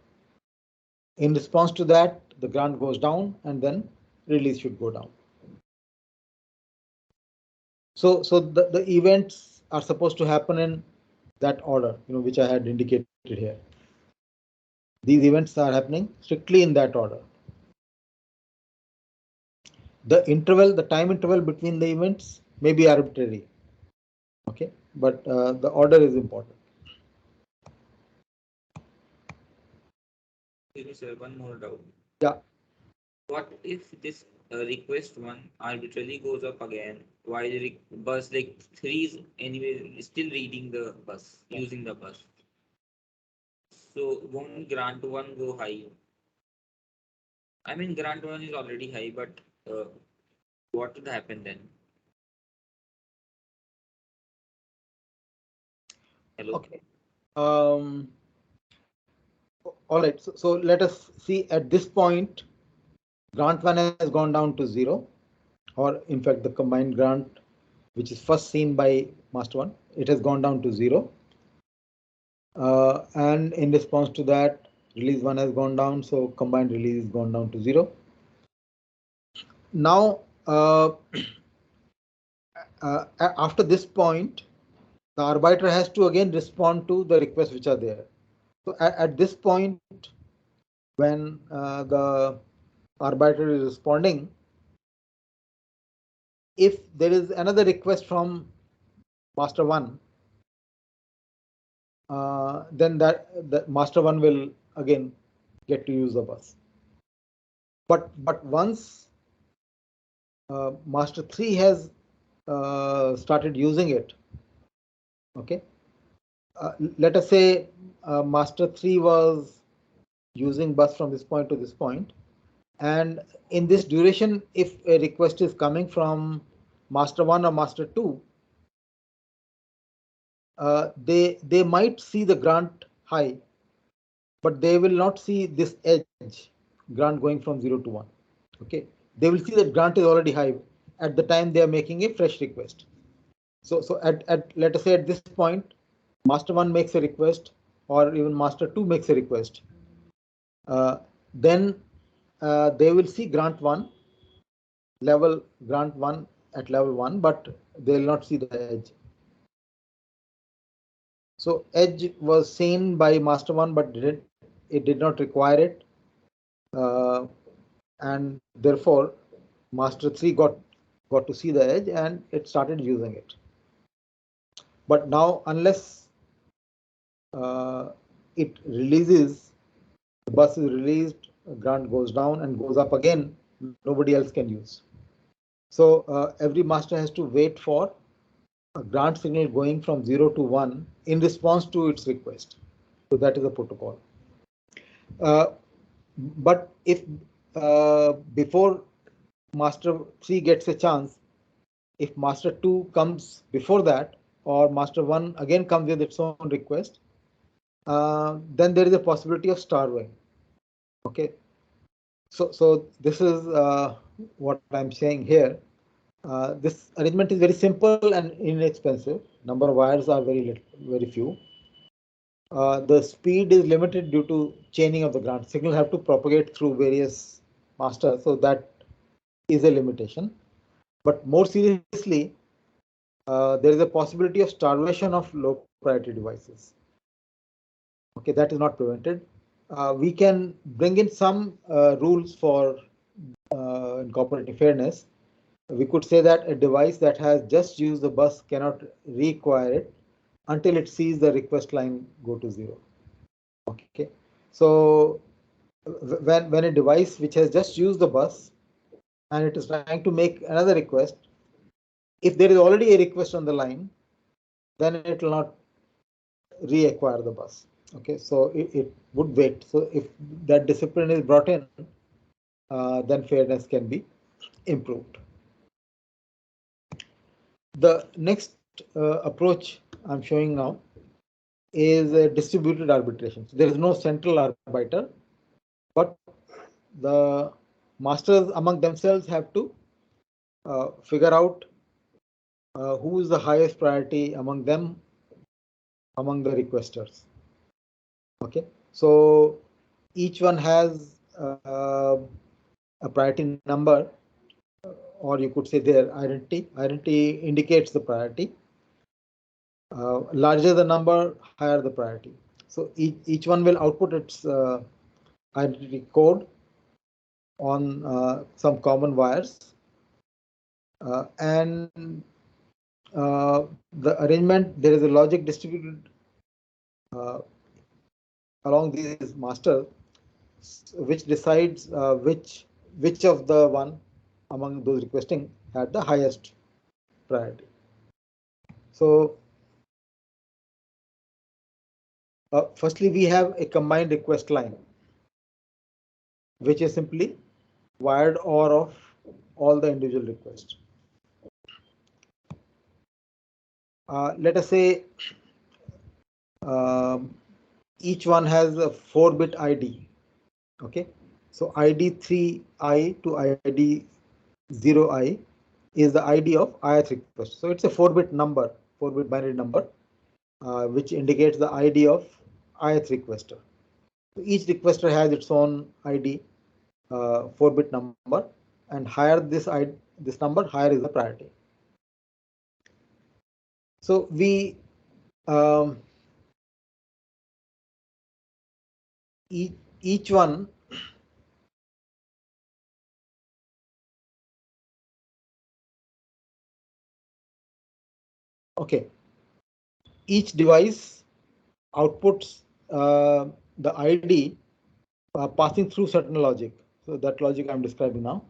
In response to that, the grant goes down and then release should go down. So the events are supposed to happen in that order, which I had indicated here. These events are happening strictly in that order. The time interval between the events may be arbitrary. Okay, but the order is important. Sir, one more doubt. Yeah. What if this request 1 arbitrarily goes up again while bus 3 is anyway still reading the bus, using the bus? So won't grant 1 go high? I mean, grant 1 is already high, but what would happen then? Hello? Okay. All right. So let us see at this point, grant 1 has gone down to 0, or in fact the combined grant, which is first seen by master 1, it has gone down to 0. And in response to that, release 1 has gone down, so combined release has gone down to 0. Now, after this point, the arbiter has to again respond to the requests which are there. So at this point, when the arbiter is responding, if there is another request from master 1, then that master 1 will again get to use the bus. But once master 3 has started using it, okay, let us say master 3 was using bus from this point to this point, and in this duration, if a request is coming from master 1 or master 2, they might see the grant high, but they will not see this edge grant going from 0 to 1. Okay, they will see that grant is already high at the time they are making a fresh request. So at let us say at this point, master 1 makes a request, or even master 2 makes a request, then they will see grant 1 at level 1, but they will not see the edge. So edge was seen by master 1, but it did not require it, and therefore master 3 got to see the edge and it started using it. But now, unless it releases, the bus is released, grant goes down and goes up again, nobody else can use. So every master has to wait for a grant signal going from 0 to 1 in response to its request. So that is a protocol. But if before master 3 gets a chance, if master 2 comes before that, or master 1 again comes with its own request, then there is a possibility of starving. Okay, so this is what I'm saying here. This arrangement is very simple and inexpensive. Number of wires are very few. The speed is limited due to chaining of the grant. Signals have to propagate through various masters, so that is a limitation. But more seriously, there is a possibility of starvation of low priority devices. Okay, that is not prevented. We can bring in some rules for incorporating fairness. We could say that a device that has just used the bus cannot reacquire it until it sees the request line go to 0. Okay, so when a device which has just used the bus and it is trying to make another request, if there is already a request on the line, then it will not reacquire the bus. Okay, so it would wait. So if that discipline is brought in, then fairness can be improved. The next approach I'm showing now is a distributed arbitration. So there is no central arbiter, but the masters among themselves have to figure out who is the highest priority among them, among the requesters. Okay, so each one has a priority number, or you could say their identity. Identity indicates the priority. Larger the number, higher the priority. So each one will output its identity code on some common wires, and the arrangement, there is a logic distributed along these masters, which decides which of the one among those requesting had the highest priority. So firstly, we have a combined request line, which is simply wired OR of all the individual requests. Let us say each one has a 4-bit ID. Okay, so ID 3i to ID 0i is the ID of ith request. So it's a 4-bit number, 4-bit binary number, which indicates the ID of ith requester. So each requester has its own ID, 4-bit number, and higher this number, higher is the priority. So we each one okay, each device outputs the ID passing through certain logic. So that logic I'm describing now.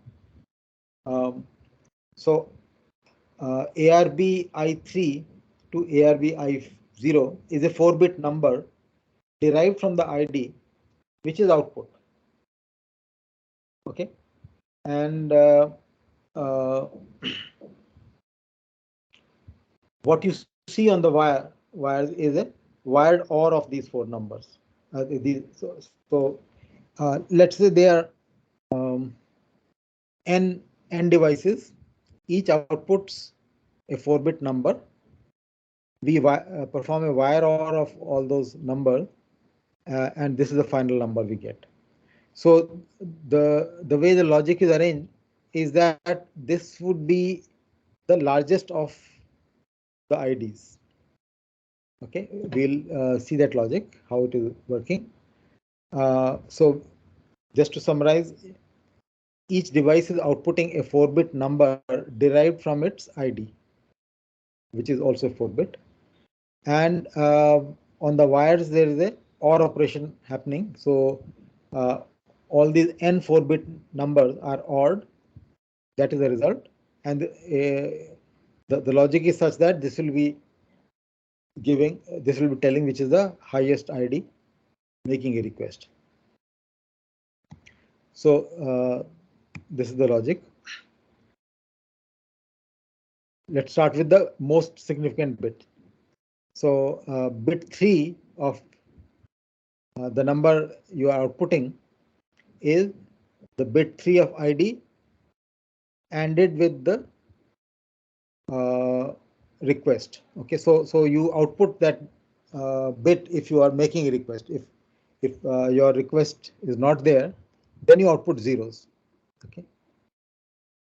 So ARB I3 to ARB I0 is a 4-bit number derived from the ID, which is output. Okay, and what you see on the wires is a wired OR of these 4 numbers. Let's say there are n devices, each outputs a 4-bit number, we perform a wire OR of all those numbers, and this is the final number we get. So the way the logic is arranged is that this would be the largest of the IDs. Okay, we'll see that logic, how it is working. So just to summarize, each device is outputting a 4-bit number derived from its ID, which is also a 4-bit. And on the wires, there is a OR operation happening. So all these n 4-bit numbers are ORed. That is the result. And the logic is such that this will be telling which is the highest ID making a request. So this is the logic. Let's start with the most significant bit. So bit 3 of the number you are outputting is the bit 3 of ID ANDed with the request. Okay, so you output that bit if you are making a request. If your request is not there, then you output zeros. Okay.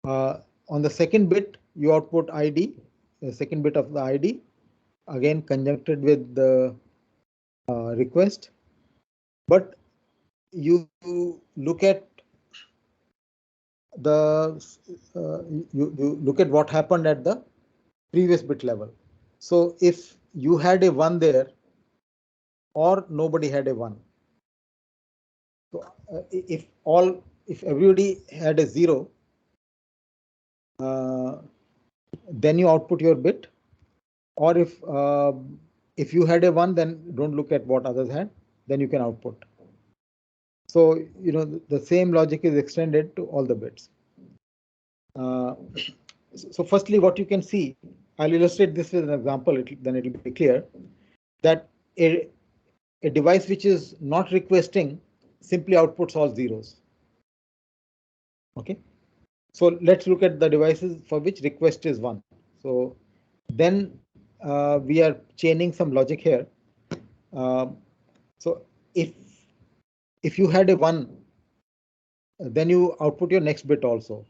On the second bit, you output ID, the second bit of the ID, again conjuncted with the request. But you look at the you look at what happened at the previous bit level. So if you had a 1 there, or nobody had a 1. So if everybody had a 0, then you output your bit. Or if you had a 1, then don't look at what others had, then you can output. So the same logic is extended to all the bits. So firstly, what you can see, I'll illustrate this with an example, then it will be clear that a device which is not requesting simply outputs all zeros. Okay, so let's look at the devices for which request is 1. So then we are chaining some logic here. So if you had a 1, then you output your next bit also,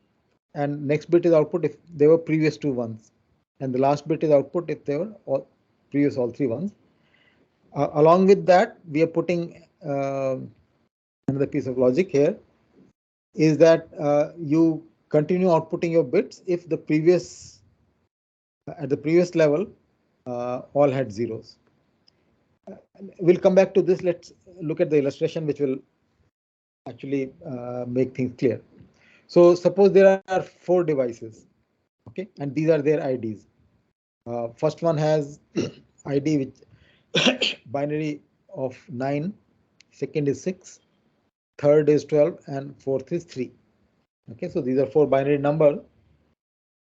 and next bit is output if there were previous 2 ones, and the last bit is output if there were all 3 ones. Along with that, we are putting another piece of logic here, is that you continue outputting your bits if the previous at the previous level all had zeros. We'll come back to this. Let's look at the illustration, which will actually make things clear. So suppose there are 4 devices, okay, and these are their IDs. First one has ID with binary of 9, second is 6, third is 12, and fourth is 3. Okay, so these are 4 binary numbers,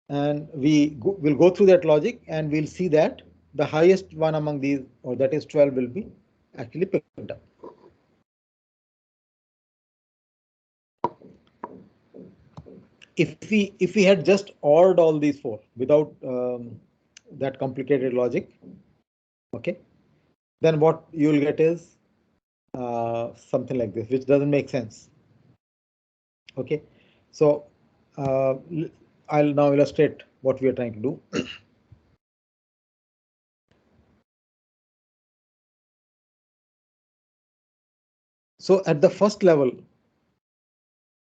and we'll go through that logic, and we'll see that the highest one among these, or that is 12, will be actually picked up. If we had just ORed all these 4 without that complicated logic, okay, then what you will get is something like this, which doesn't make sense. Okay, so I'll now illustrate what we are trying to do. So at the first level,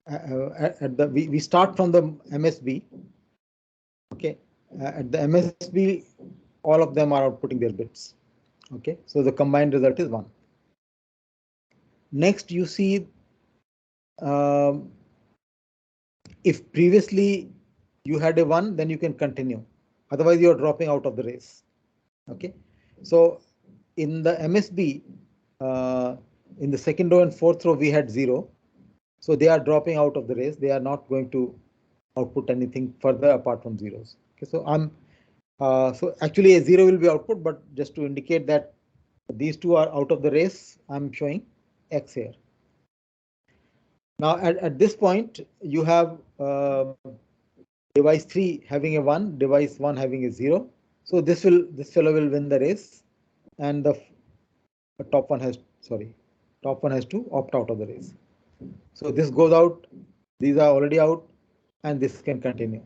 we start from the MSB. Okay, at the MSB, all of them are outputting their bits. Okay, so the combined result is 1. Next, you see if previously you had a 1, then you can continue. Otherwise, you are dropping out of the race. Okay, so in the MSB, in the second row and fourth row, we had 0. So they are dropping out of the race. They are not going to output anything further apart from zeros. Okay, so so actually a 0 will be output, but just to indicate that these 2 are out of the race, I'm showing X here. Now at this point, you have device 3 having a 1, device 1 having a 0. So this fellow will win the race, and the top one has top one has to opt out of the race. So this goes out. These are already out, and this can continue.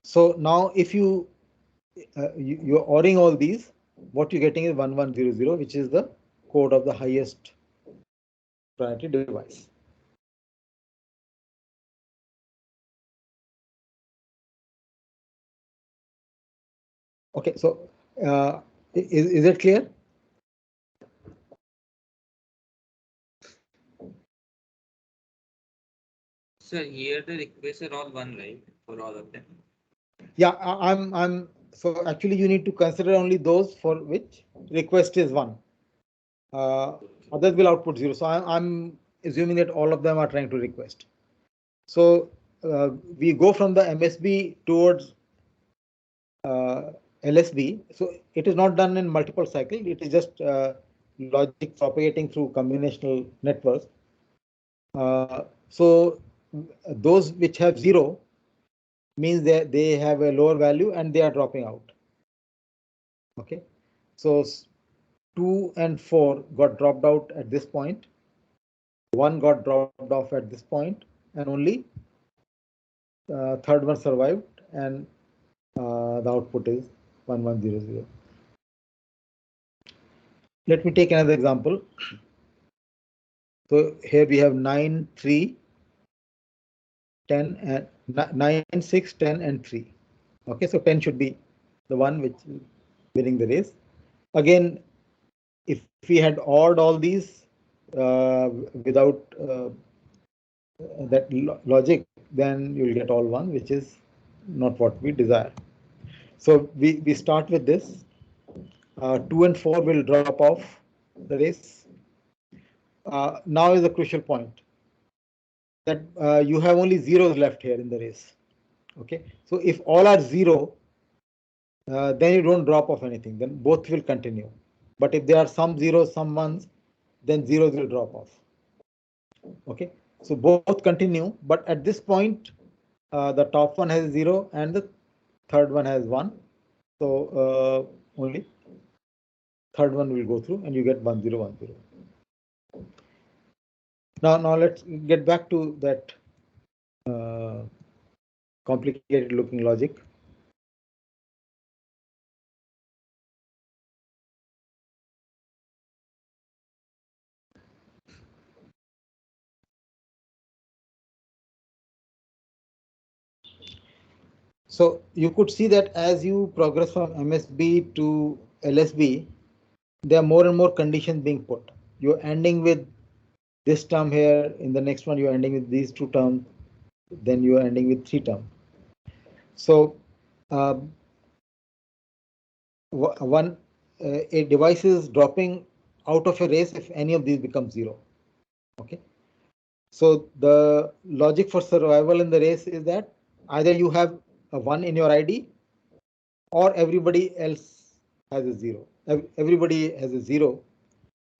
So now if you're ORing all these, what you're getting is 1100, which is the code of the highest priority device. Okay, so is it clear? So here the requests are all one, right? For all of them. Yeah, I'm so actually you need to consider only those for which request is one. Others will output zero. So I'm assuming that all of them are trying to request. So we go from the MSB towards LSB. So it is not done in multiple cycles. It is just logic propagating through combinational networks. So those which have zero means that they have a lower value and they are dropping out. Okay, so 2 and 4 got dropped out at this point. 1 got dropped off at this point, and only third one survived, and the output is 1100. Let me take another example. So here we have 9, 3, 10, and 9, 6, 10, and 3. Okay, so 10 should be the one which is winning the race. Again, if we had ORed all these without that logic, then you'll get all one, which is not what we desire. So we start with this. 2 and 4 will drop off the race. Now is the crucial point that you have only zeros left here in the race. Okay, so if all are zero, then you don't drop off anything. Then both will continue. But if there are some zeros, some ones, then zeros will drop off. Okay, so both continue, but at this point, the top one has 0 and the third one has 1. So only third one will go through and you get 1010. Now let's get back to that complicated looking logic. So you could see that as you progress from MSB to LSB, there are more and more conditions being put. You're ending with this term here. In the next one, you're ending with these two terms. Then you are ending with 3 terms. So one a device is dropping out of a race if any of these becomes 0. Okay. So the logic for survival in the race is that either you have a 1 in your ID or everybody else has a 0. Everybody has a 0.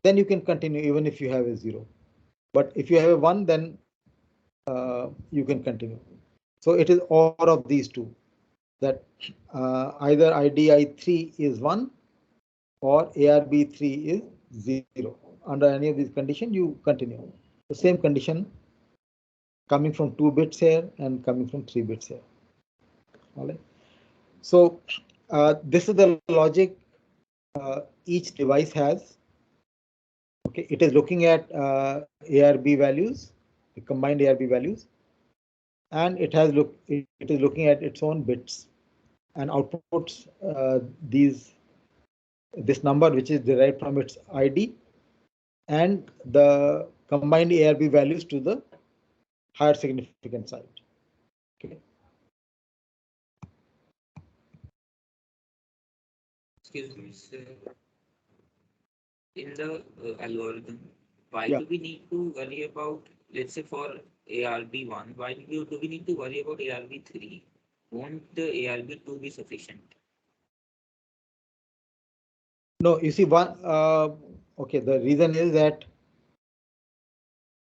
Then you can continue even if you have a 0. But if you have a 1, then you can continue. So it is all of these two, that either IDI3 is 1 or ARB3 is 0. Under any of these conditions, you continue. The same condition coming from 2 bits here and coming from 3 bits here. All right. So this is the logic each device has. Okay, it is looking at ARB values, the combined ARB values, and it is looking at its own bits and outputs this number which is derived from its ID and the combined ARB values to the higher significant side. Okay. Excuse me, sir. In the algorithm, why Yeah. do we need to worry about, let's say for ARB1, why do we need to worry about ARB3? Won't the ARB2 be sufficient? No, you see one. Okay, the reason is that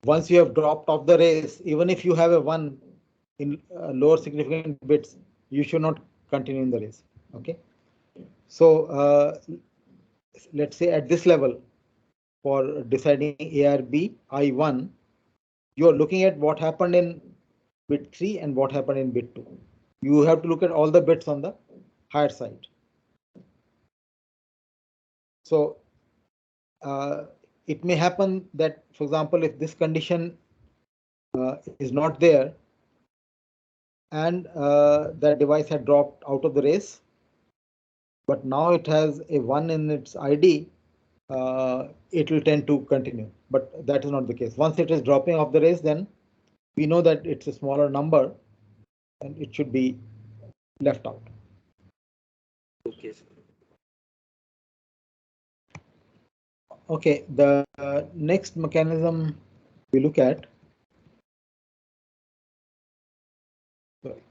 Once you have dropped off the race, even if you have a 1 in lower significant bits, you should not continue in the race. Okay. So let's say at this level, for deciding ARB I1, you are looking at what happened in bit 3 and what happened in bit 2. You have to look at all the bits on the higher side. So it may happen that, for example, if this condition is not there and that device had dropped out of the race, but now it has a 1 in its ID, it will tend to continue. But that is not the case. Once it is dropping off the race, then we know that it's a smaller number and it should be left out. Okay, sir. Okay, the next mechanism we look at. Sorry.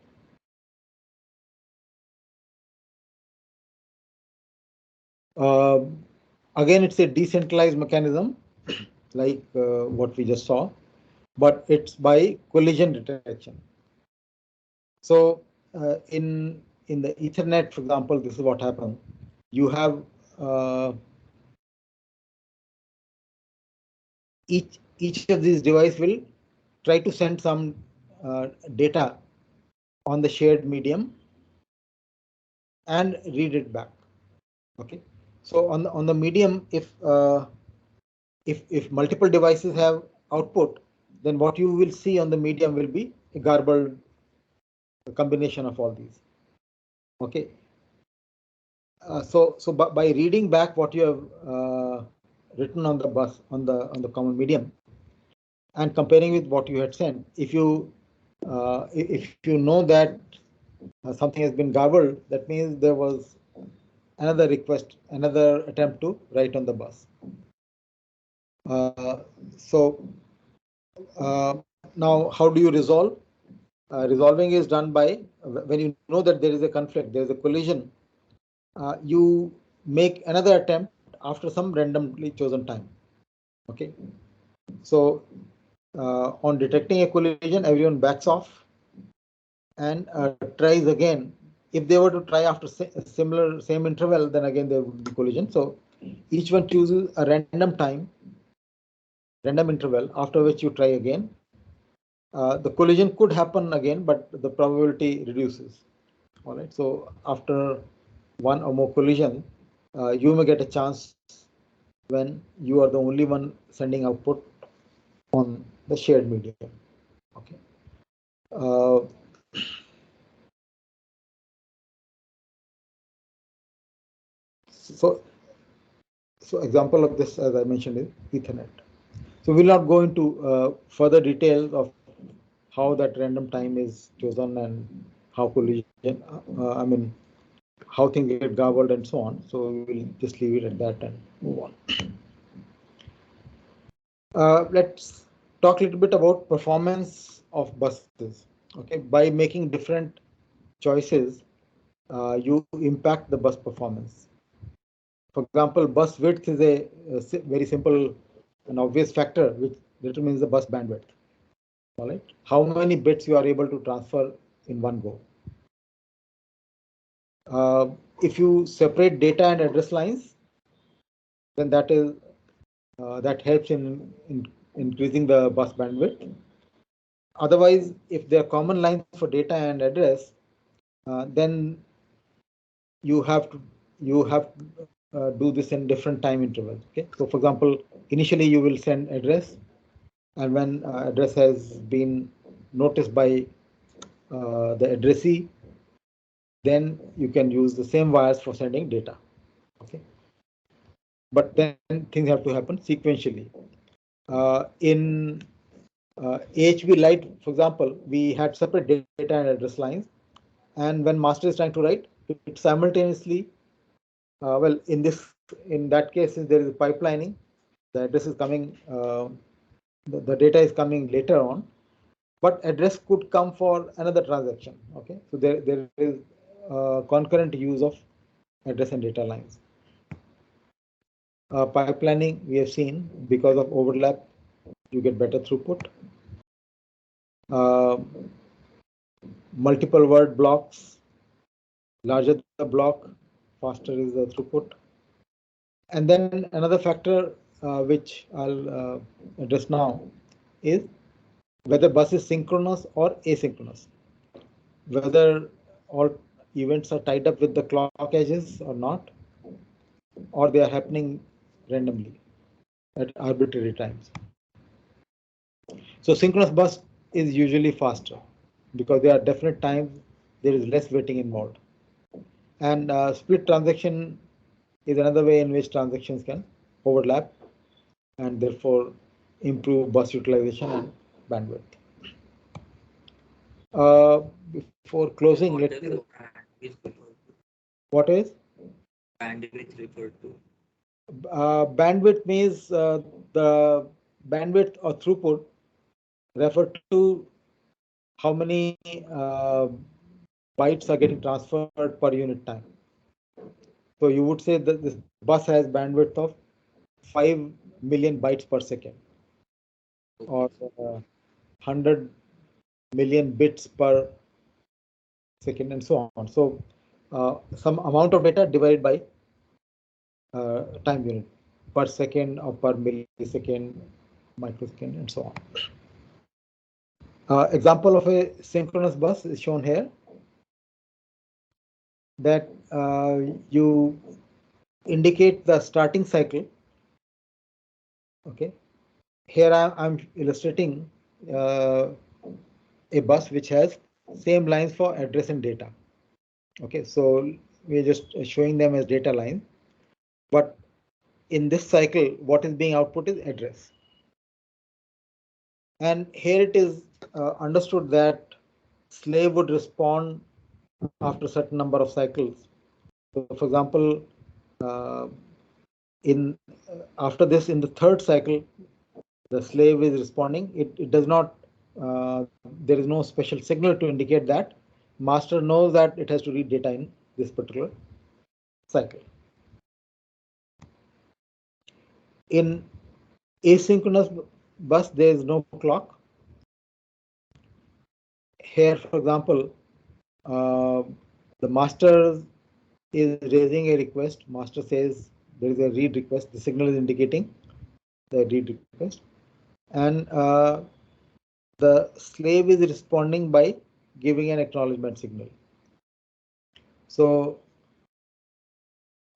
Again, it's a decentralized mechanism, like what we just saw, but it's by collision detection. So in the Ethernet, for example, this is what happens. You have each of these devices will try to send some data on the shared medium and read it back. Okay, so on the medium, if multiple devices have output, then what you will see on the medium will be a garbled combination of all these. Okay, so by reading back what you have written on the bus on the common medium and comparing with what you had sent, if you know that something has been garbled, that means there was another request, another attempt to write on the bus. So now how do you resolve? Resolving is done by, when you know that there is a conflict, there is a collision, you make another attempt after some randomly chosen time. Okay, so on detecting a collision, everyone backs off and tries again. If they were to try after similar same interval, then again there would be collision. So each one chooses a random time, random interval, after which you try again. The collision could happen again, but the probability reduces. All right. So after one or more collision, you may get a chance when you are the only one sending output on the shared medium. Okay. Uh, so example of this, as I mentioned, is Ethernet. So we'll not go into further details of how that random time is chosen and how collision, I mean, how things get garbled and so on. So we'll just leave it at that and move on. Let's talk a little bit about performance of buses. Okay, by making different choices, you impact the bus performance. For example, bus width is a very simple and obvious factor which determines the bus bandwidth. All right, how many bits you are able to transfer in one go. If you separate data and address lines, then that helps in increasing the bus bandwidth. Otherwise, if there are common lines for data and address, then you have to do this in different time intervals. Okay, so for example, initially you will send address, and when address has been noticed by the addressee, then you can use the same wires for sending data. Okay, but then things have to happen sequentially. In AHB Lite, for example, we had separate data and address lines, and when master is trying to write, it simultaneously, well, in that case, since there is pipelining, the address is coming, the data is coming later on, but address could come for another transaction. Okay, so there is concurrent use of address and data lines. Pipelining we have seen because of overlap you get better throughput. Uh, Multiple word blocks, larger the block, faster is the throughput. And then another factor which I'll address now is whether bus is synchronous or asynchronous, whether all events are tied up with the clock edges or not, or they are happening randomly at arbitrary times. So synchronous bus is usually faster because there are definite times there is less waiting involved. And split transaction is another way in which transactions can overlap and therefore improve bus utilization and bandwidth. Before closing, What let does me. the bandwidth refer to? What is Bandwidth refer to? bandwidth means the bandwidth or throughput refer to how many bytes are getting transferred per unit time. So you would say that this bus has bandwidth of 5 million bytes per second or Okay. 100 million bits per second and so on. So some amount of data divided by time unit per second or per millisecond, microsecond, and so on. Example of a synchronous bus is shown here, that you indicate the starting cycle. Okay, here I'm illustrating uh, a bus which has same lines for address and data. Okay, so we're just showing them as data line, but in this cycle, what is being output is address. And here it is understood that slave would respond after a certain number of cycles. So, for example, uh, in after this, in the third cycle, the slave is responding. It does not. There is no special signal to indicate that. Master knows that it has to read data in this particular cycle. In asynchronous bus, there is no clock. Here, for example, uh, the master is raising a request. Master says there is a read request. The signal is indicating the read request, and the slave is responding by giving an acknowledgement signal. So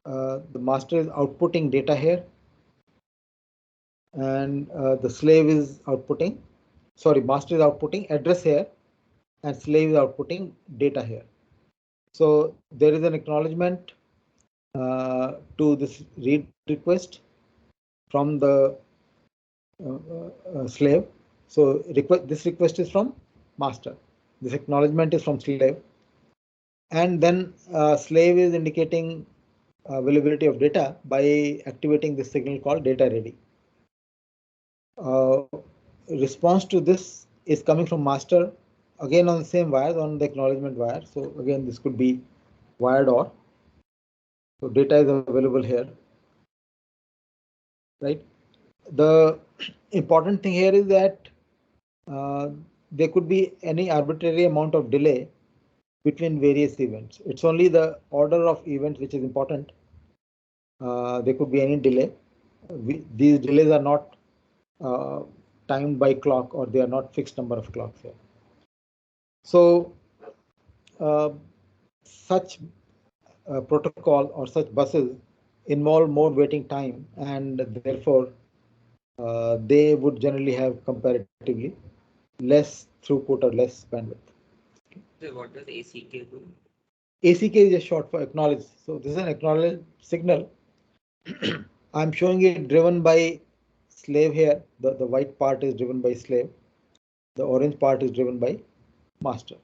the master is outputting data here, and the slave is outputting. Sorry, master is outputting address here, and slave is outputting data here. So there is an acknowledgement to this read request from the slave. So this request is from master. This acknowledgement is from slave, and then slave is indicating availability of data by activating this signal called data ready. Uh, Response to this is coming from master again on the same wires, on the acknowledgement wire. So again, this could be wired or. So data is available here, right? The important thing here is that there could be any arbitrary amount of delay between various events. It's only the order of events which is important. There could be any delay. These delays are not uh, timed by clock, or they are not fixed number of clocks here. So uh, such protocol or such buses involve more waiting time, and therefore they would generally have comparatively less throughput or less bandwidth. So what does ACK do? ACK is just short for acknowledge. So this is an acknowledge signal. I'm showing it driven by slave here. The white part is driven by slave. The orange part is driven by master.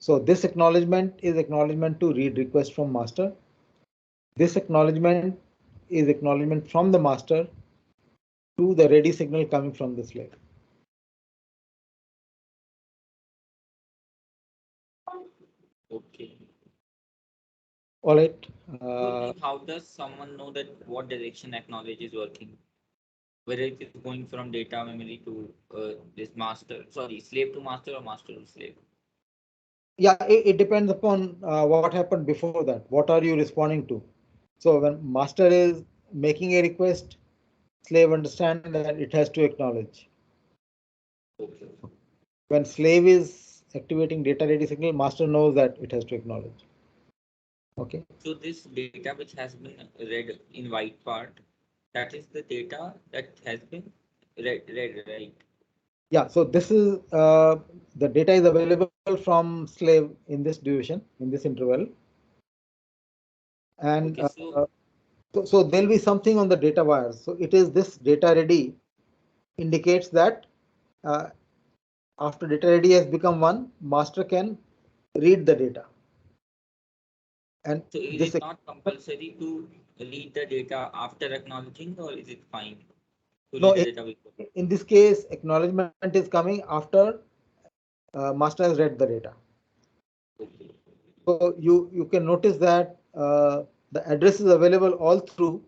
So this acknowledgement is acknowledgement to read request from master. This acknowledgement is acknowledgement from the master to the ready signal coming from the slave. Okay. All right. So then how does someone know that what direction acknowledge is working? whether it is going from data memory to this master, sorry, slave to master or master to slave. Yeah, it depends upon what happened before that. What are you responding to? So when master is making a request, slave understands that it has to acknowledge. Okay. When slave is activating data ready signal, master knows that it has to acknowledge. Okay. So this data which has been read in white part, that is the data that has been read, right? Yeah, so this is the data is available from slave in this duration, in this interval. And Okay, so so there'll be something on the data wire. So it is this data ready indicates that uh, after data ready has become one, master can read the data. And so is this it not compulsory to read the data after acknowledging, or is it fine to no, read the data before? in this case, acknowledgement is coming after master has read the data. Okay. So you can notice that the address is available all through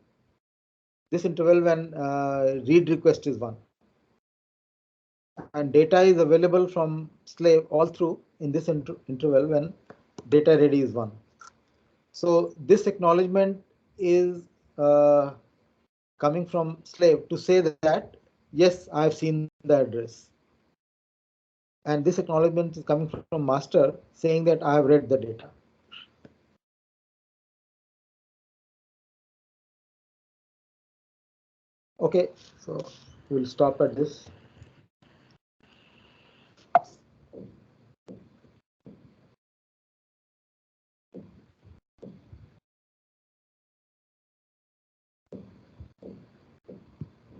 this interval when read request is one, and data is available from slave all through in this interval when data ready is one. So this acknowledgement is coming from slave to say that yes, I have seen the address, and this acknowledgement is coming from master saying that I have read the data. Okay, so we'll stop at this.